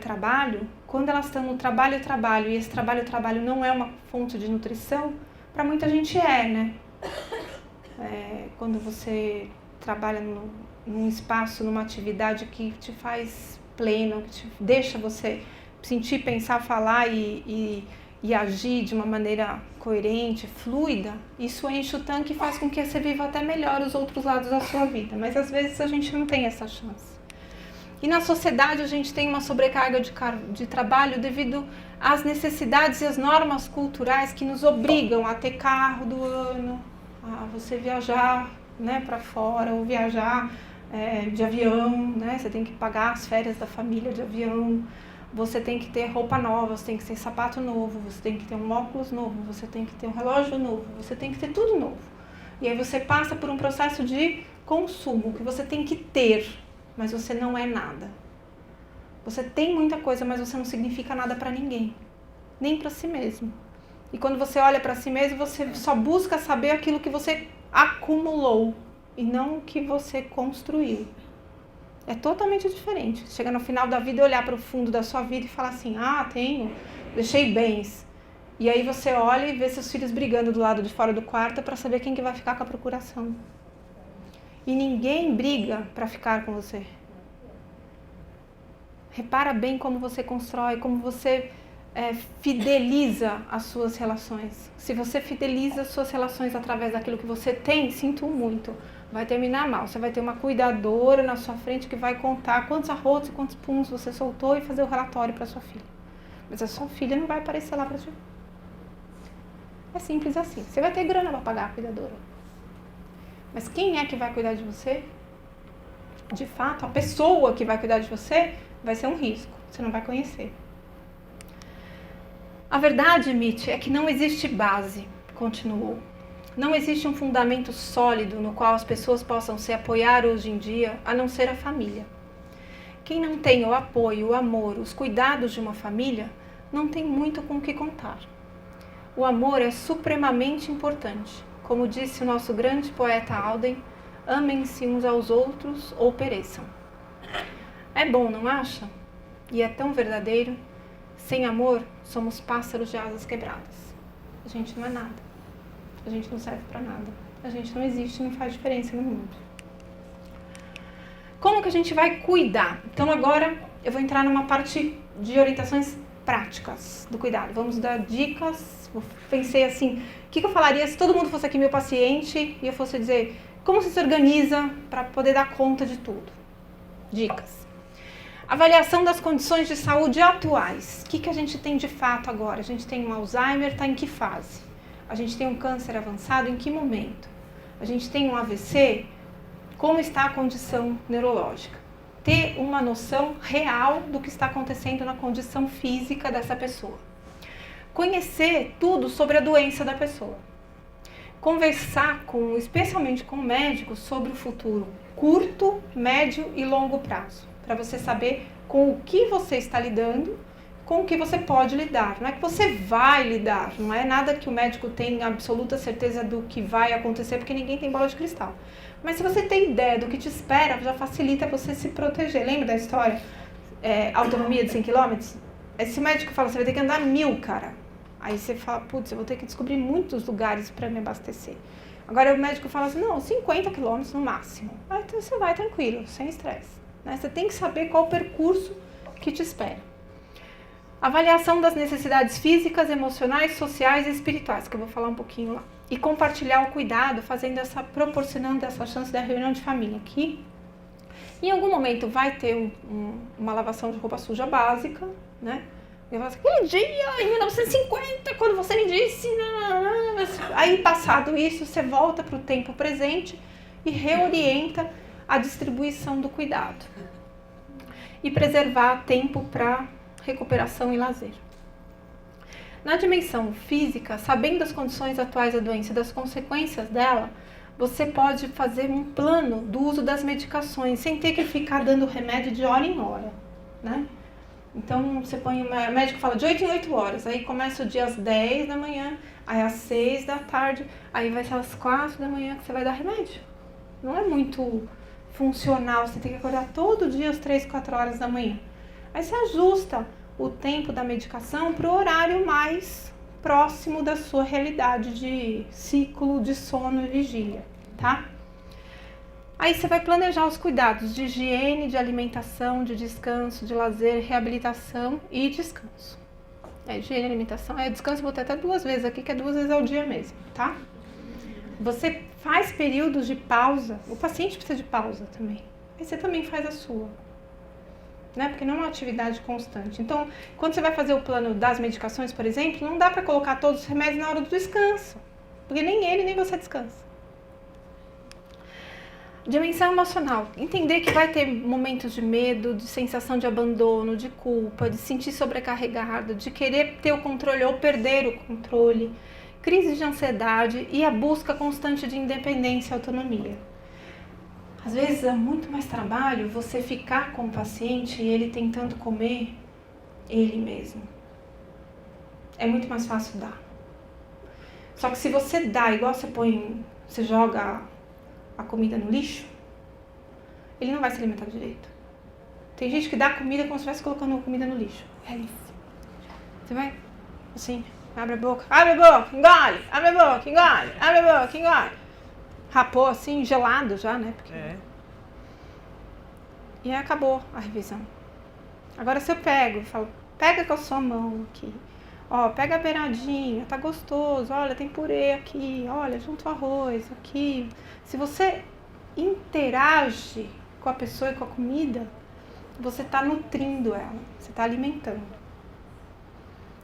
quando elas estão no trabalho e esse trabalho não é uma fonte de nutrição, para muita gente né? Quando você trabalha num espaço, numa atividade que te faz pleno, que te deixa você sentir, pensar, falar e agir de uma maneira coerente, fluida, isso enche o tanque e faz com que você viva até melhor os outros lados da sua vida. Mas às vezes a gente não tem essa chance. E na sociedade a gente tem uma sobrecarga de trabalho devido às necessidades e às normas culturais que nos obrigam a ter carro do ano, a você viajar, né, para fora, ou viajar de avião, né? Você tem que pagar as férias da família de avião, você tem que ter roupa nova, você tem que ter sapato novo, você tem que ter um óculos novo, você tem que ter um relógio novo, você tem que ter tudo novo. E aí você passa por um processo de consumo que você tem que ter, mas você não é nada. Você tem muita coisa, mas você não significa nada para ninguém, nem para si mesmo. E quando você olha para si mesmo, você só busca saber aquilo que você acumulou e não o que você construiu. É totalmente diferente. Chegar no final da vida e olhar para o fundo da sua vida e falar assim, deixei bens. E aí você olha e vê seus filhos brigando do lado de fora do quarto para saber quem que vai ficar com a procuração. E ninguém briga para ficar com você. Repara bem como você constrói, como você fideliza as suas relações. Se você fideliza as suas relações através daquilo que você tem, sinto muito, vai terminar mal. Você vai ter uma cuidadora na sua frente que vai contar quantos arrotos e quantos puns você soltou e fazer o relatório para sua filha. Mas a sua filha não vai aparecer lá para ti. É simples assim. Você vai ter grana para pagar a cuidadora. Mas quem é que vai cuidar de você? De fato, a pessoa que vai cuidar de você vai ser um risco. Você não vai conhecer. A verdade, Mitch, é que não existe base, continuou. Não existe um fundamento sólido no qual as pessoas possam se apoiar hoje em dia, a não ser a família. Quem não tem o apoio, o amor, os cuidados de uma família, não tem muito com o que contar. O amor é supremamente importante. Como disse o nosso grande poeta Alden, amem-se uns aos outros ou pereçam. É bom, não acha? E é tão verdadeiro. Sem amor, somos pássaros de asas quebradas. A gente não é nada. A gente não serve para nada. A gente não existe, não faz diferença no mundo. Como que a gente vai cuidar? Então agora eu vou entrar numa parte de orientações práticas do cuidado. Vamos dar dicas. Eu pensei assim, o que eu falaria se todo mundo fosse aqui meu paciente e eu fosse dizer como você se organiza para poder dar conta de tudo? Dicas. Avaliação das condições de saúde atuais. O que a gente tem de fato agora? A gente tem um Alzheimer, está em que fase? A gente tem um câncer avançado, em que momento? A gente tem um AVC, como está a condição neurológica? Ter uma noção real do que está acontecendo na condição física dessa pessoa. Conhecer tudo sobre a doença da pessoa. Conversar especialmente com o médico sobre o futuro, curto, médio e longo prazo. Para você saber com o que você está lidando, com o que você pode lidar. Não é que você vai lidar, não é nada que o médico tenha absoluta certeza do que vai acontecer, porque ninguém tem bola de cristal. Mas se você tem ideia do que te espera, já facilita você se proteger. Lembra da história? Autonomia de 100 km? Esse médico fala, você vai ter que andar 1000, cara. Aí você fala, putz, eu vou ter que descobrir muitos lugares para me abastecer. Agora o médico fala assim, não, 50 km no máximo. Aí então você vai tranquilo, sem estresse. Né? Você tem que saber qual o percurso que te espera. Avaliação das necessidades físicas, emocionais, sociais e espirituais, que eu vou falar um pouquinho lá. E compartilhar o cuidado, proporcionando essa chance da reunião de família aqui. Em algum momento vai ter uma lavação de roupa suja básica, né? Eu falo assim, aquele dia, em 1950, quando você me disse... Aí, passado isso, você volta para o tempo presente e reorienta a distribuição do cuidado. E preservar tempo para recuperação e lazer. Na dimensão física, sabendo as condições atuais da doença e das consequências dela, você pode fazer um plano do uso das medicações, sem ter que ficar dando remédio de hora em hora, né? Então, você põe, o médico fala de 8 em 8 horas, aí começa o dia às 10 da manhã, aí às 6 da tarde, aí vai ser às 4 da manhã que você vai dar remédio. Não é muito funcional, você tem que acordar todo dia às 3, 4 horas da manhã. Aí você ajusta o tempo da medicação para o horário mais próximo da sua realidade de ciclo de sono e vigília, tá? Aí você vai planejar os cuidados de higiene, de alimentação, de descanso, de lazer, reabilitação e descanso. Higiene, alimentação, descanso, vou ter até 2 vezes aqui, que é 2 vezes ao dia mesmo, tá? Você faz períodos de pausa, o paciente precisa de pausa também. Aí você também faz a sua, né? Porque não é uma atividade constante. Então, quando você vai fazer o plano das medicações, por exemplo, não dá para colocar todos os remédios na hora do descanso, porque nem ele nem você descansa. Dimensão emocional. Entender que vai ter momentos de medo, de sensação de abandono, de culpa, de se sentir sobrecarregado, de querer ter o controle ou perder o controle, crise de ansiedade e a busca constante de independência e autonomia. Às vezes é muito mais trabalho você ficar com o paciente e ele tentando comer ele mesmo. É muito mais fácil dar. Só que se você dá, igual você joga a comida no lixo, ele não vai se alimentar direito. Tem gente que dá comida como se estivesse colocando comida no lixo. É isso. Você vai assim, abre a boca, engole, abre a boca, engole, abre a boca, engole. Rapou assim, gelado já, né? Porque... E aí acabou a revisão. Agora se eu pego e falo, Pega com a sua mão aqui. Ó, pega a beiradinha, tá gostoso. Olha, tem purê aqui. Olha, junto o arroz aqui. Se você interage com a pessoa e com a comida, você tá nutrindo ela, você tá alimentando.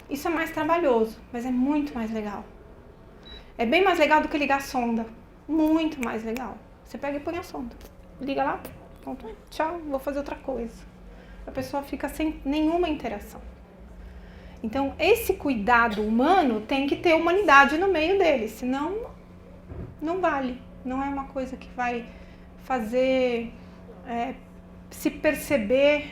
Isso é mais trabalhoso, mas é muito mais legal. É bem mais legal do que ligar a sonda. Muito mais legal. Você pega e põe a sonda. Liga lá, pronto, tchau, vou fazer outra coisa. A pessoa fica sem nenhuma interação. Então, esse cuidado humano tem que ter humanidade no meio dele, senão não vale. Não é uma coisa que vai fazer se perceber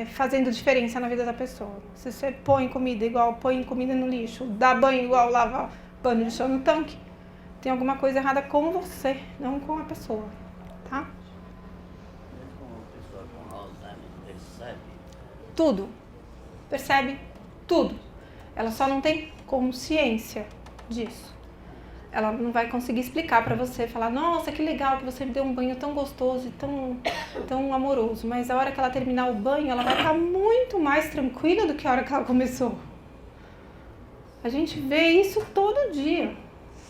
fazendo diferença na vida da pessoa. Se você põe comida igual põe comida no lixo, dá banho igual lava pano de chão no tanque, tem alguma coisa errada com você, não com a pessoa, tá? Mesmo uma pessoa com Alzheimer percebe? Tudo. Percebe tudo. Ela só não tem consciência disso. Ela não vai conseguir explicar pra você, falar, nossa, que legal que você me deu um banho tão gostoso e tão amoroso. Mas a hora que ela terminar o banho, ela vai estar muito mais tranquila do que a hora que ela começou. A gente vê isso todo dia.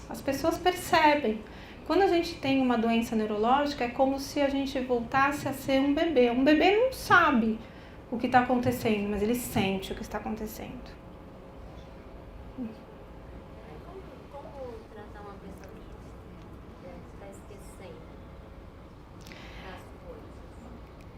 As pessoas percebem. Quando a gente tem uma doença neurológica, é como se a gente voltasse a ser um bebê. Um bebê não sabe o que está acontecendo, mas ele sente o que está acontecendo. Como tratar uma pessoa que está esquecendo as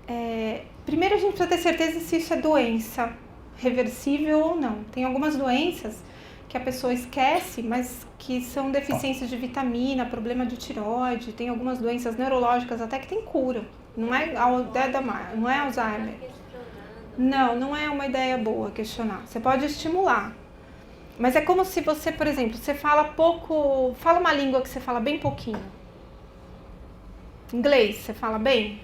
coisas? Primeiro a gente precisa ter certeza se isso é doença reversível ou não. Tem algumas doenças que a pessoa esquece, mas que são deficiências de vitamina, problema de tireoide, tem algumas doenças neurológicas até que tem cura. Não é Alzheimer. Não é uma ideia boa questionar. Você pode estimular. Mas é como se você, por exemplo, você fala uma língua que você fala bem pouquinho. Inglês, você fala bem?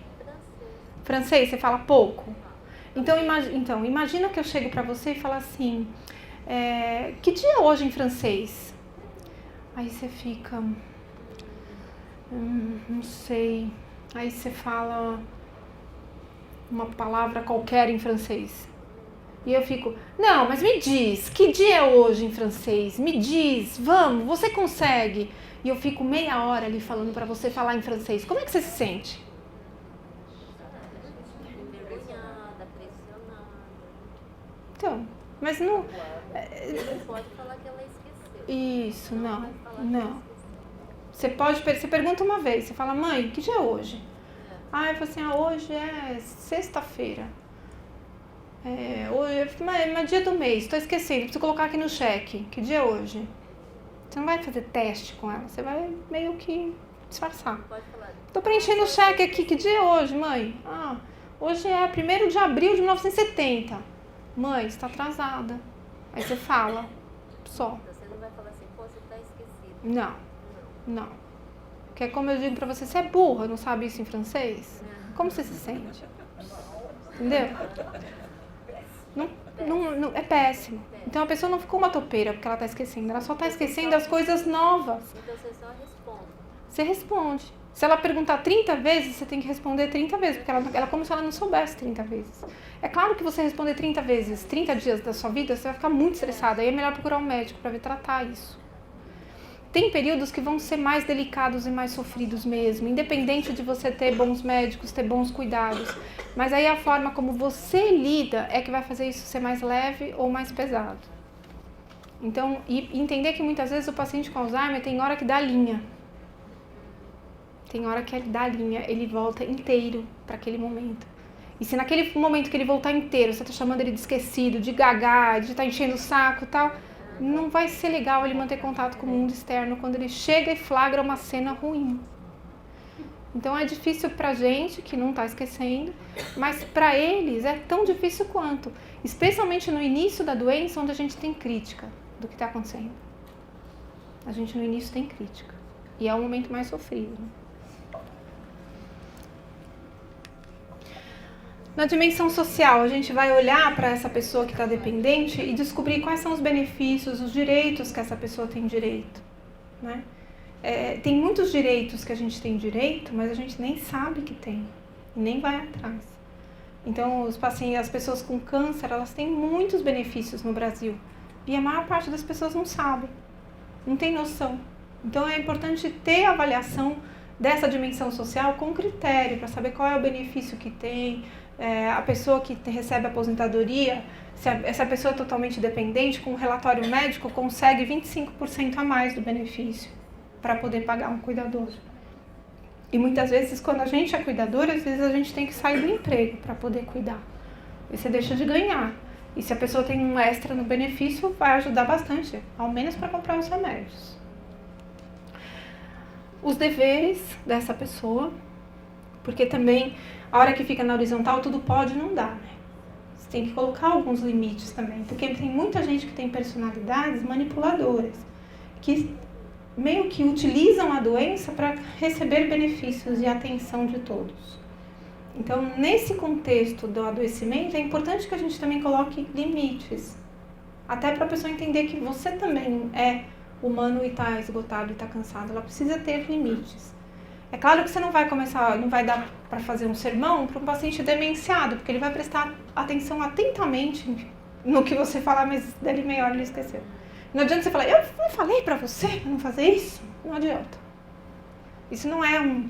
Francês, você fala pouco? Então imagina que eu chego pra você e falo assim, que dia é hoje em francês? Aí você fica, não sei. Aí você fala uma palavra qualquer em francês. E eu fico, não, mas me diz, que dia é hoje em francês? Me diz, vamos, você consegue. E eu fico meia hora ali falando pra você falar em francês. Como é que você se sente? Envergonhada, pressionada. Então, mas não... Não pode falar que ela esqueceu. Isso, não, Vai falar que não. ela Você pergunta uma vez, você fala, mãe, que dia é hoje? Ah, eu falo assim, hoje é sexta-feira. Hoje é dia do mês, tô esquecendo, preciso colocar aqui no cheque. Que dia é hoje? Você não vai fazer teste com ela, você vai meio que disfarçar. pode falar. Tô preenchendo o cheque aqui, que dia é hoje, mãe? Ah, hoje é 1º de abril de 1970. Mãe, está atrasada. Aí você fala, só. Você não vai falar assim, pô, você tá esquecido. Não. Que é como eu digo pra você, você é burra, não sabe isso em francês? Como você se sente? Entendeu? Não, é péssimo. Então a pessoa não ficou uma topeira porque ela tá esquecendo, ela só tá esquecendo as coisas novas. Então você só responde. Você responde. Se ela perguntar 30 vezes, você tem que responder 30 vezes, porque ela é como se ela não soubesse 30 vezes. É claro que você responder 30 vezes, 30 dias da sua vida, você vai ficar muito estressada. Aí é melhor procurar um médico para ver tratar isso. Tem períodos que vão ser mais delicados e mais sofridos mesmo, independente de você ter bons médicos, ter bons cuidados. Mas aí a forma como você lida é que vai fazer isso ser mais leve ou mais pesado. Então, e entender que muitas vezes o paciente com Alzheimer tem hora que dá linha. Tem hora que ele dá linha, ele volta inteiro para aquele momento. E se naquele momento que ele voltar inteiro, você está chamando ele de esquecido, de gagá, de estar enchendo o saco e tal, não vai ser legal ele manter contato com o mundo externo quando ele chega e flagra uma cena ruim. Então é difícil pra gente que não está esquecendo, mas para eles é tão difícil quanto, especialmente no início da doença, onde a gente tem crítica do que está acontecendo. A gente no início tem crítica e é o momento mais sofrido. Na dimensão social, a gente vai olhar para essa pessoa que está dependente e descobrir quais são os benefícios, os direitos que essa pessoa tem direito, né? Tem muitos direitos que a gente tem direito, mas a gente nem sabe que tem, e nem vai atrás. Então, as pessoas com câncer, elas têm muitos benefícios no Brasil. E a maior parte das pessoas não sabe, não tem noção. Então, é importante ter avaliação dessa dimensão social com critério, para saber qual é o benefício que tem. A pessoa que recebe aposentadoria, se essa pessoa é totalmente dependente, com um relatório médico, consegue 25% a mais do benefício para poder pagar um cuidador. E muitas vezes, quando a gente é cuidador, às vezes a gente tem que sair do emprego para poder cuidar. E você deixa de ganhar. E se a pessoa tem um extra no benefício, vai ajudar bastante, ao menos para comprar os remédios. Os deveres dessa pessoa, porque também, a hora que fica na horizontal, tudo pode e não dá, né? Você tem que colocar alguns limites também, porque tem muita gente que tem personalidades manipuladoras, que meio que utilizam a doença para receber benefícios e atenção de todos. Então, nesse contexto do adoecimento, é importante que a gente também coloque limites, até para a pessoa entender que você também é humano e está esgotado e está cansado. Ela precisa ter limites. É claro que você não vai dar para fazer um sermão para um paciente demenciado, porque ele vai prestar atenção atentamente no que você falar, mas dali meia hora ele esqueceu. Não adianta você falar, eu não falei para você não fazer isso? Não adianta. Isso não é um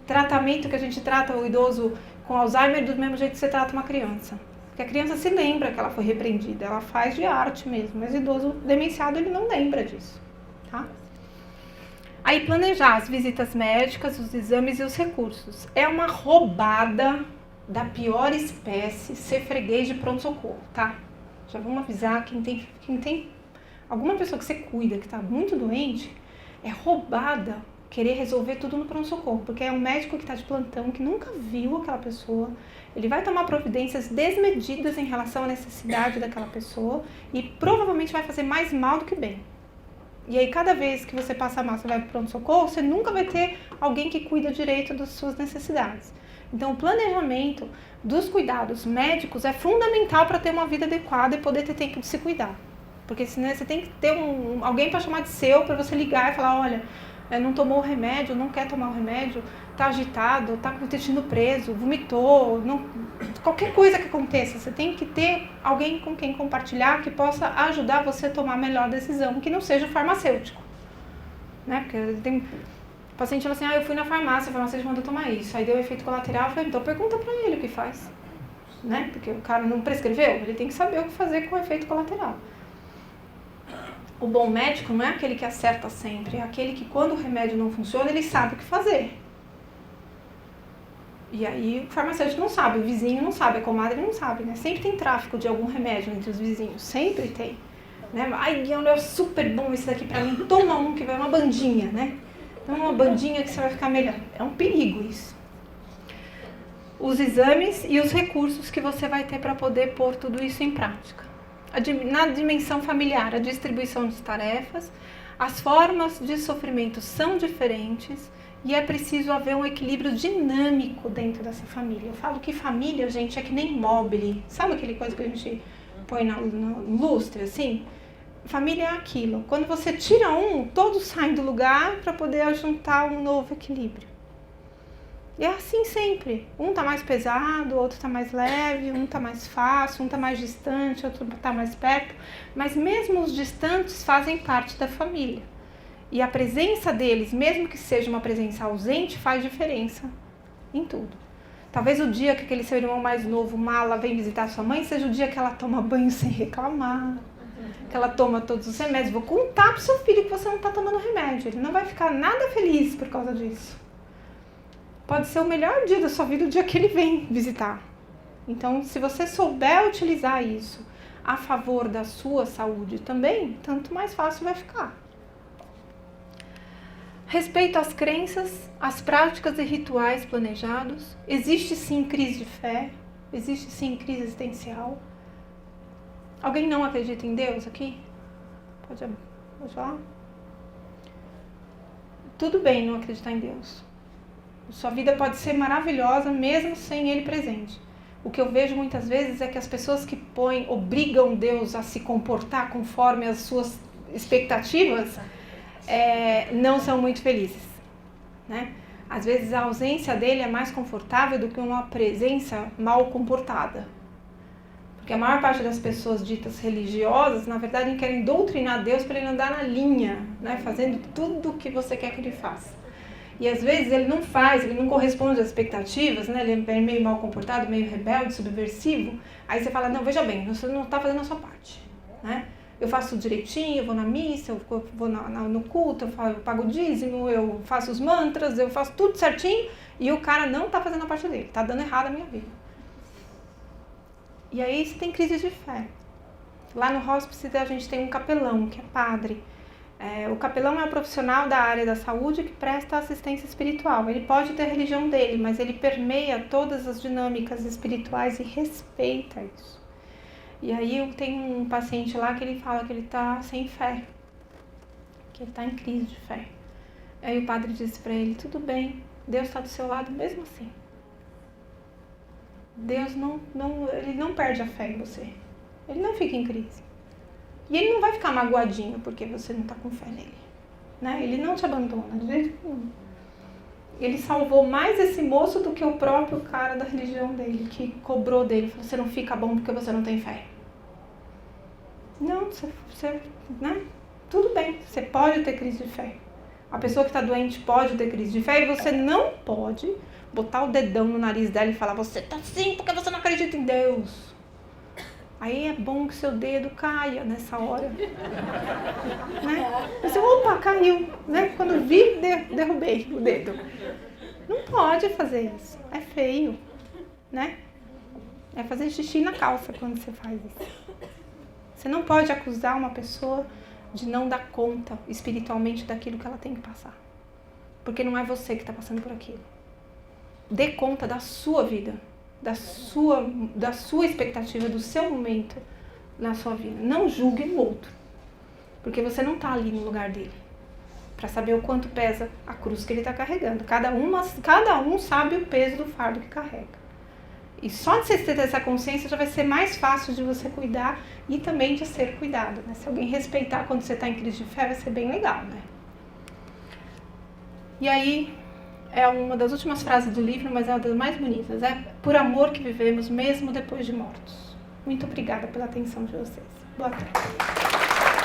tratamento que a gente trata o idoso com Alzheimer do mesmo jeito que você trata uma criança. Porque a criança se lembra que ela foi repreendida, ela faz de arte mesmo, mas o idoso demenciado ele não lembra disso. Tá? Aí planejar as visitas médicas, os exames e os recursos. É uma roubada da pior espécie ser freguês de pronto-socorro, tá? Já vamos avisar quem tem alguma pessoa que você cuida, que está muito doente, é roubada querer resolver tudo no pronto-socorro, porque é um médico que está de plantão, que nunca viu aquela pessoa, ele vai tomar providências desmedidas em relação à necessidade daquela pessoa e provavelmente vai fazer mais mal do que bem. E aí, cada vez que você passa mal, você vai para o pronto-socorro, você nunca vai ter alguém que cuida direito das suas necessidades. Então, o planejamento dos cuidados médicos é fundamental para ter uma vida adequada e poder ter tempo de se cuidar. Porque senão você tem que ter alguém para chamar de seu, para você ligar e falar, olha, não tomou o remédio, não quer tomar o remédio, está agitado, está com o intestino preso, vomitou, qualquer coisa que aconteça, você tem que ter alguém com quem compartilhar que possa ajudar você a tomar a melhor decisão, que não seja o farmacêutico. Né? Porque tem o paciente fala assim, eu fui na farmácia, a farmacêutico mandou tomar isso, aí deu efeito colateral, eu falei, então pergunta para ele o que faz. Né? Porque o cara não prescreveu, ele tem que saber o que fazer com o efeito colateral. O bom médico não é aquele que acerta sempre, é aquele que quando o remédio não funciona, ele sabe o que fazer. E aí o farmacêutico não sabe, o vizinho não sabe, a comadre não sabe, né? Sempre tem tráfico de algum remédio entre os vizinhos, sempre tem. Né? Ai, é super bom esse daqui pra mim, toma um que vai uma bandinha, né? Toma uma bandinha que você vai ficar melhor. É um perigo isso. Os exames e os recursos que você vai ter para poder pôr tudo isso em prática. Na dimensão familiar, a distribuição de tarefas, as formas de sofrimento são diferentes e é preciso haver um equilíbrio dinâmico dentro dessa família. Eu falo que família, gente, é que nem mobile. Sabe aquele coisa que a gente põe no lustre, assim? Família é aquilo. Quando você tira um, todos saem do lugar para poder juntar um novo equilíbrio. E é assim sempre. Um tá mais pesado, o outro tá mais leve, um tá mais fácil, um tá mais distante, outro tá mais perto. Mas mesmo os distantes fazem parte da família. E a presença deles, mesmo que seja uma presença ausente, faz diferença em tudo. Talvez o dia que aquele seu irmão mais novo, mala, vem visitar sua mãe, seja o dia que ela toma banho sem reclamar, que ela toma todos os remédios. Vou contar pro seu filho que você não tá tomando remédio. Ele não vai ficar nada feliz por causa disso. Pode ser o melhor dia da sua vida, o dia que ele vem visitar. Então, se você souber utilizar isso a favor da sua saúde também, tanto mais fácil vai ficar. Respeito às crenças, às práticas e rituais planejados. Existe sim crise de fé, existe sim crise existencial. Alguém não acredita em Deus aqui? Pode falar? Tudo bem não acreditar em Deus. Sua vida pode ser maravilhosa mesmo sem Ele presente. O que eu vejo muitas vezes é que as pessoas que obrigam Deus a se comportar conforme as suas expectativas, não são muito felizes. Né? Às vezes a ausência dele é mais confortável do que uma presença mal comportada. Porque a maior parte das pessoas ditas religiosas, na verdade, querem doutrinar Deus para ele andar na linha, né? Fazendo tudo o que você quer que ele faça. E às vezes ele não faz, ele não corresponde às expectativas, né? Ele é meio mal comportado, meio rebelde, subversivo. Aí você fala, não, veja bem, você não está fazendo a sua parte, né? Eu faço direitinho, eu vou na missa, eu vou no culto, eu pago o dízimo, eu faço os mantras, eu faço tudo certinho e o cara não está fazendo a parte dele, está dando errado a minha vida. E aí você tem crise de fé. Lá no hospice a gente tem um capelão, que é padre. O capelão é um profissional da área da saúde que presta assistência espiritual. Ele pode ter a religião dele, mas ele permeia todas as dinâmicas espirituais e respeita isso. E aí eu tenho um paciente lá que ele fala que ele está sem fé, que ele está em crise de fé. Aí o padre disse para ele, tudo bem, Deus está do seu lado mesmo assim. Deus ele não perde a fé em você, ele não fica em crise. E ele não vai ficar magoadinho porque você não está com fé nele, né? Ele não te abandona de jeito nenhum. Ele salvou mais esse moço do que o próprio cara da religião dele, que cobrou dele. Falou, você não fica bom porque você não tem fé. Não, você né? Tudo bem, você pode ter crise de fé. A pessoa que está doente pode ter crise de fé e você não pode botar o dedão no nariz dela e falar, você tá assim porque você não acredita em Deus. Aí é bom que seu dedo caia nessa hora. Né? Você, opa, caiu. Né? Quando vi, derrubei o dedo. Não pode fazer isso. É feio. Né? É fazer xixi na calça quando você faz isso. Você não pode acusar uma pessoa de não dar conta espiritualmente daquilo que ela tem que passar. Porque não é você que está passando por aquilo. Dê conta da sua vida. Da sua expectativa, do seu momento na sua vida. Não julgue o outro, porque você não está ali no lugar dele para saber o quanto pesa a cruz que ele está carregando. Cada um sabe o peso do fardo que carrega. E só de você ter essa consciência já vai ser mais fácil de você cuidar e também de ser cuidado, né? Se alguém respeitar quando você está em crise de fé, vai ser bem legal, né? E aí é uma das últimas frases do livro, mas é uma das mais bonitas. É por amor que vivemos mesmo depois de mortos. Muito obrigada pela atenção de vocês. Boa tarde.